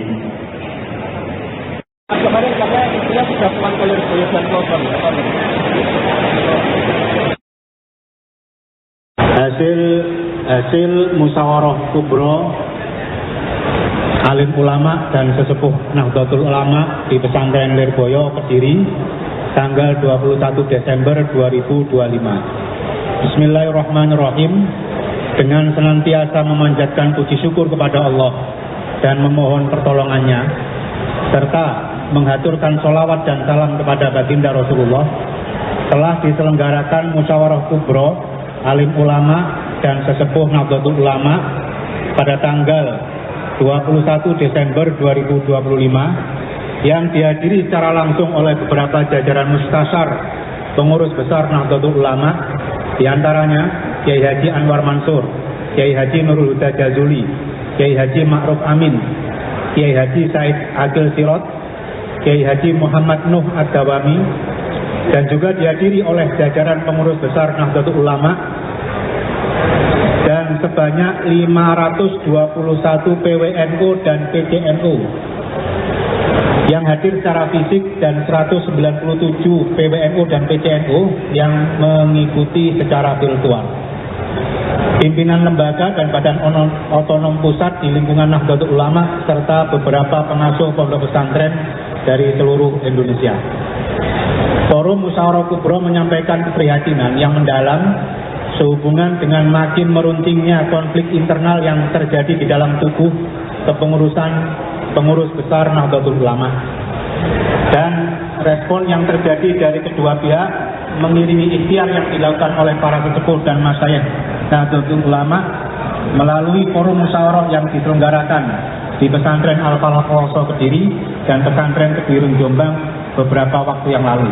Kemarin katanya dia sudah pulang ke Lirboyo dan Klodon. Hasil musyawarah kubro alim ulama dan sesepuh Nahdlatul Ulama di pesantren Lirboyo Kediri tanggal 21 Desember 2025. Bismillahirrahmanirrahim. Dengan senantiasa memanjatkan puji syukur kepada Allah dan memohon pertolongannya, serta menghaturkan sholawat dan salam kepada baginda Rasulullah, telah diselenggarakan musyawarah kubro alim ulama dan sesepuh Nahdlatul Ulama pada tanggal 21 Desember 2025 yang dihadiri secara langsung oleh beberapa jajaran mustasar pengurus besar Nahdlatul Ulama, diantaranya Kiai Haji Anwar Mansur, Kiai Haji Nurul Huda Jazuli, Kiai Haji Ma'ruf Amin, Kiai Haji Said Agil Sirot, Kiai Haji Muhammad Nuh Ad-Dawami, dan juga dihadiri oleh jajaran pengurus besar Nahdlatul Ulama dan sebanyak 521 PWNU dan PCNU yang hadir secara fisik dan 197 PWNU dan PCNU yang mengikuti secara virtual. Pimpinan lembaga dan badan otonom pusat di lingkungan Nahdlatul Ulama serta beberapa pengasuh pondok pesantren dari seluruh Indonesia. Forum Musyawarah Kubro menyampaikan keprihatinan yang mendalam sehubungan dengan makin meruntingnya konflik internal yang terjadi di dalam tubuh kepengurusan pengurus besar Nahdlatul Ulama. Dan respon yang terjadi dari kedua pihak mengiringi ikhtiar yang dilakukan oleh para sesepuh dan masyayikh Nahdlatul Ulama melalui forum musyawarah yang diselenggarakan di pesantren Al-Falah Poso Kediri dan pesantren Kediri Jombang beberapa waktu yang lalu.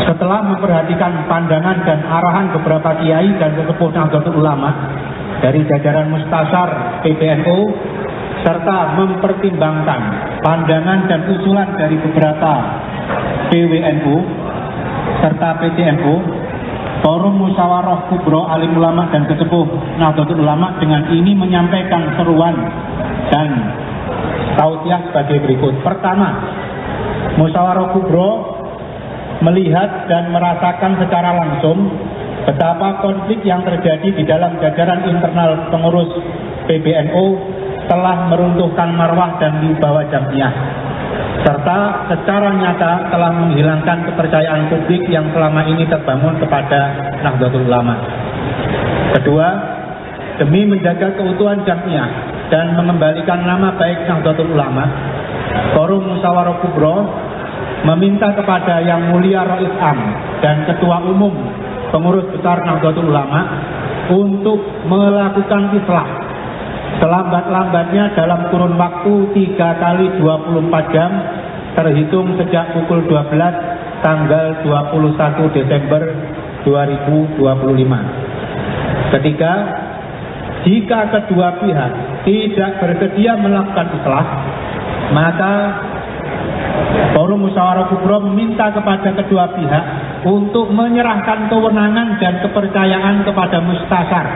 Setelah memperhatikan pandangan dan arahan beberapa kiai dan sesepuh Nahdlatul Ulama dari jajaran mustasar PBNU serta mempertimbangkan pandangan dan usulan dari beberapa PWNU serta PCNU, Forum Musyawarah Kubro Alim Ulama dan Sesepuh Nahdlatul Ulama dengan ini menyampaikan seruan dan tausiah sebagai berikut. Pertama, Musyawarah Kubro melihat dan merasakan secara langsung betapa konflik yang terjadi di dalam jajaran internal pengurus PBNU telah meruntuhkan marwah dan wibawa jamiah, serta secara nyata telah menghilangkan kepercayaan publik yang selama ini terbangun kepada Nahdlatul Ulama. Kedua, demi menjaga keutuhan jamiah dan mengembalikan nama baik Nahdlatul Ulama, Forum Musyawarah Kubro meminta kepada Yang Mulia Rais Am dan Ketua Umum Pengurus Besar Nahdlatul Ulama untuk melakukan islah selambat-lambatnya dalam kurun waktu 3 kali 24 jam terhitung sejak pukul 12 tanggal 21 Desember 2025. Ketiga, jika kedua pihak tidak bersedia melakukan islah, maka Forum Musyawarah Kubro meminta kepada kedua pihak untuk menyerahkan kewenangan dan kepercayaan kepada Mustasyar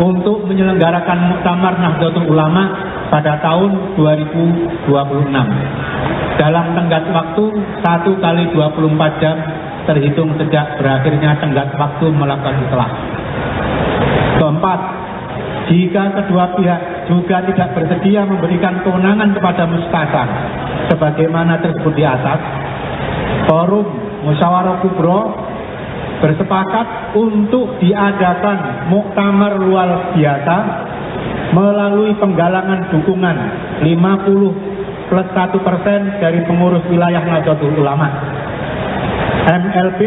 untuk menyelenggarakan Muktamar Nahdlatul Ulama pada tahun 2026 dalam tenggat waktu 1 kali 24 jam terhitung sejak berakhirnya tenggat waktu melakukan islah. Keempat, jika kedua pihak juga tidak bersedia memberikan kewenangan kepada Mustasyar sebagaimana tersebut di atas, Forum Musyawarah Kubro bersepakat untuk diadakan muktamar luar biasa melalui penggalangan dukungan 50+1% dari pengurus wilayah Nahdlatul Ulama. MLB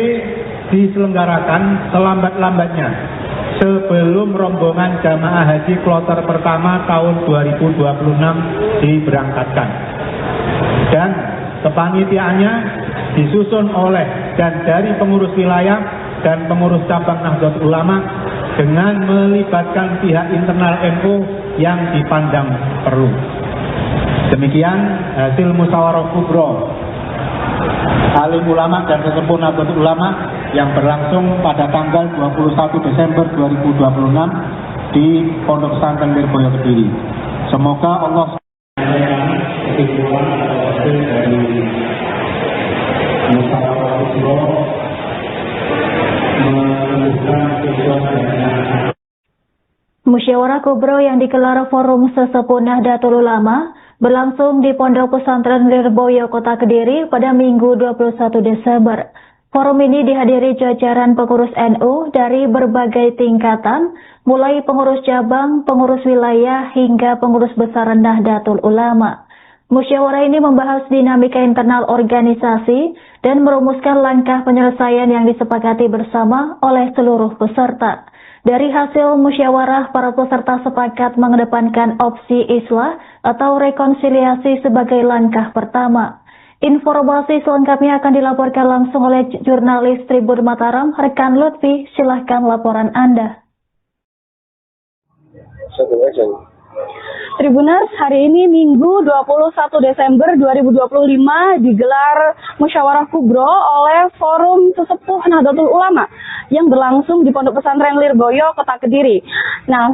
diselenggarakan selambat-lambatnya sebelum rombongan jamaah haji kloter pertama tahun 2026 diberangkatkan. Dan kepanitiaannya disusun oleh dan dari pengurus wilayah dan pengurus cabang Nahdlatul Ulama dengan melibatkan pihak internal NU yang dipandang perlu. Demikian hasil musyawarah kubro alim ulama dan sesepuh Nahdlatul Ulama yang berlangsung pada tanggal 21 Desember 2026 di Pondok Pesantren Lirboyo Kediri. Semoga Allah kesimpulan atau hasil dari musyawarah kubro menentukan tujuan dan Musyawarah Kubro yang digelar Forum Sesepuh Nahdlatul Ulama berlangsung di Pondok Pesantren Lirboyo, Kota Kediri pada Minggu 21 Desember. Forum ini dihadiri jajaran pengurus NU dari berbagai tingkatan, mulai pengurus cabang, pengurus wilayah, hingga pengurus besar Nahdlatul Ulama. Musyawarah ini membahas dinamika internal organisasi dan merumuskan langkah penyelesaian yang disepakati bersama oleh seluruh peserta. Dari hasil musyawarah, para peserta sepakat mengedepankan opsi islah atau rekonsiliasi sebagai langkah pertama. Informasi selengkapnya akan dilaporkan langsung oleh jurnalis Tribun Mataram, rekan Lutfi. Silahkan laporan Anda. Tribuners, hari ini Minggu 21 Desember 2025 digelar Musyawarah Kubro oleh Forum Sesepuh Nahdlatul Ulama yang berlangsung di Pondok Pesantren Lirboyo, Kota Kediri. Nah,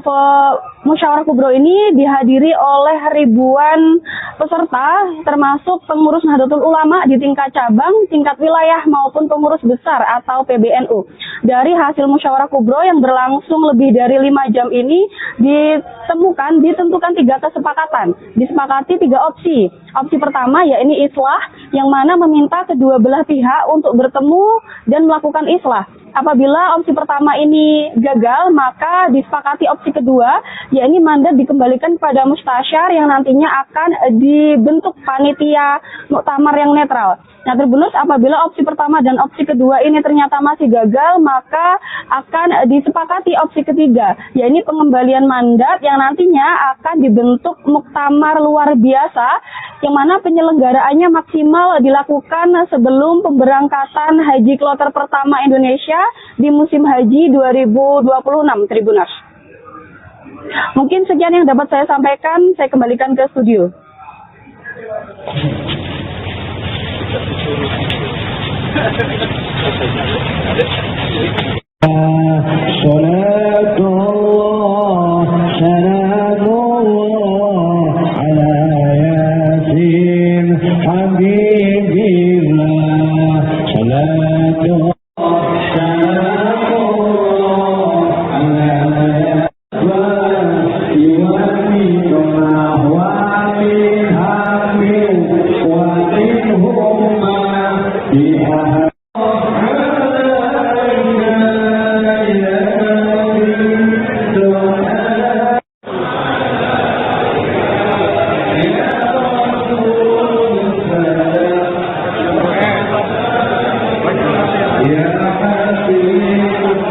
Musyawarah Kubro ini dihadiri oleh ribuan peserta, termasuk pengurus Nahdlatul Ulama di tingkat cabang, tingkat wilayah maupun pengurus besar atau PBNU. Dari hasil Musyawarah Kubro yang berlangsung lebih dari 5 jam ini ditentukan 3 kesepakatan. Disepakati 3 opsi. Opsi pertama yakni islah, yang mana meminta kedua belah pihak untuk bertemu dan melakukan islah. Apabila opsi pertama ini gagal, maka disepakati opsi kedua, yakni mandat dikembalikan kepada Mustasyar yang nantinya akan dibentuk panitia muktamar yang netral. Nah, Tribunus, apabila opsi pertama dan opsi kedua ini ternyata masih gagal, maka akan disepakati opsi ketiga, yakni pengembalian mandat yang nantinya akan dibentuk muktamar luar biasa, yang mana penyelenggaraannya maksimal dilakukan sebelum pemberangkatan haji kloter pertama Indonesia di musim haji 2026, Tribuners. Mungkin sekian yang dapat saya sampaikan, saya kembalikan ke studio. Salatullah, salamullah ala yasin habibillah. Salatullah, salamullah ala yasin Ya Habib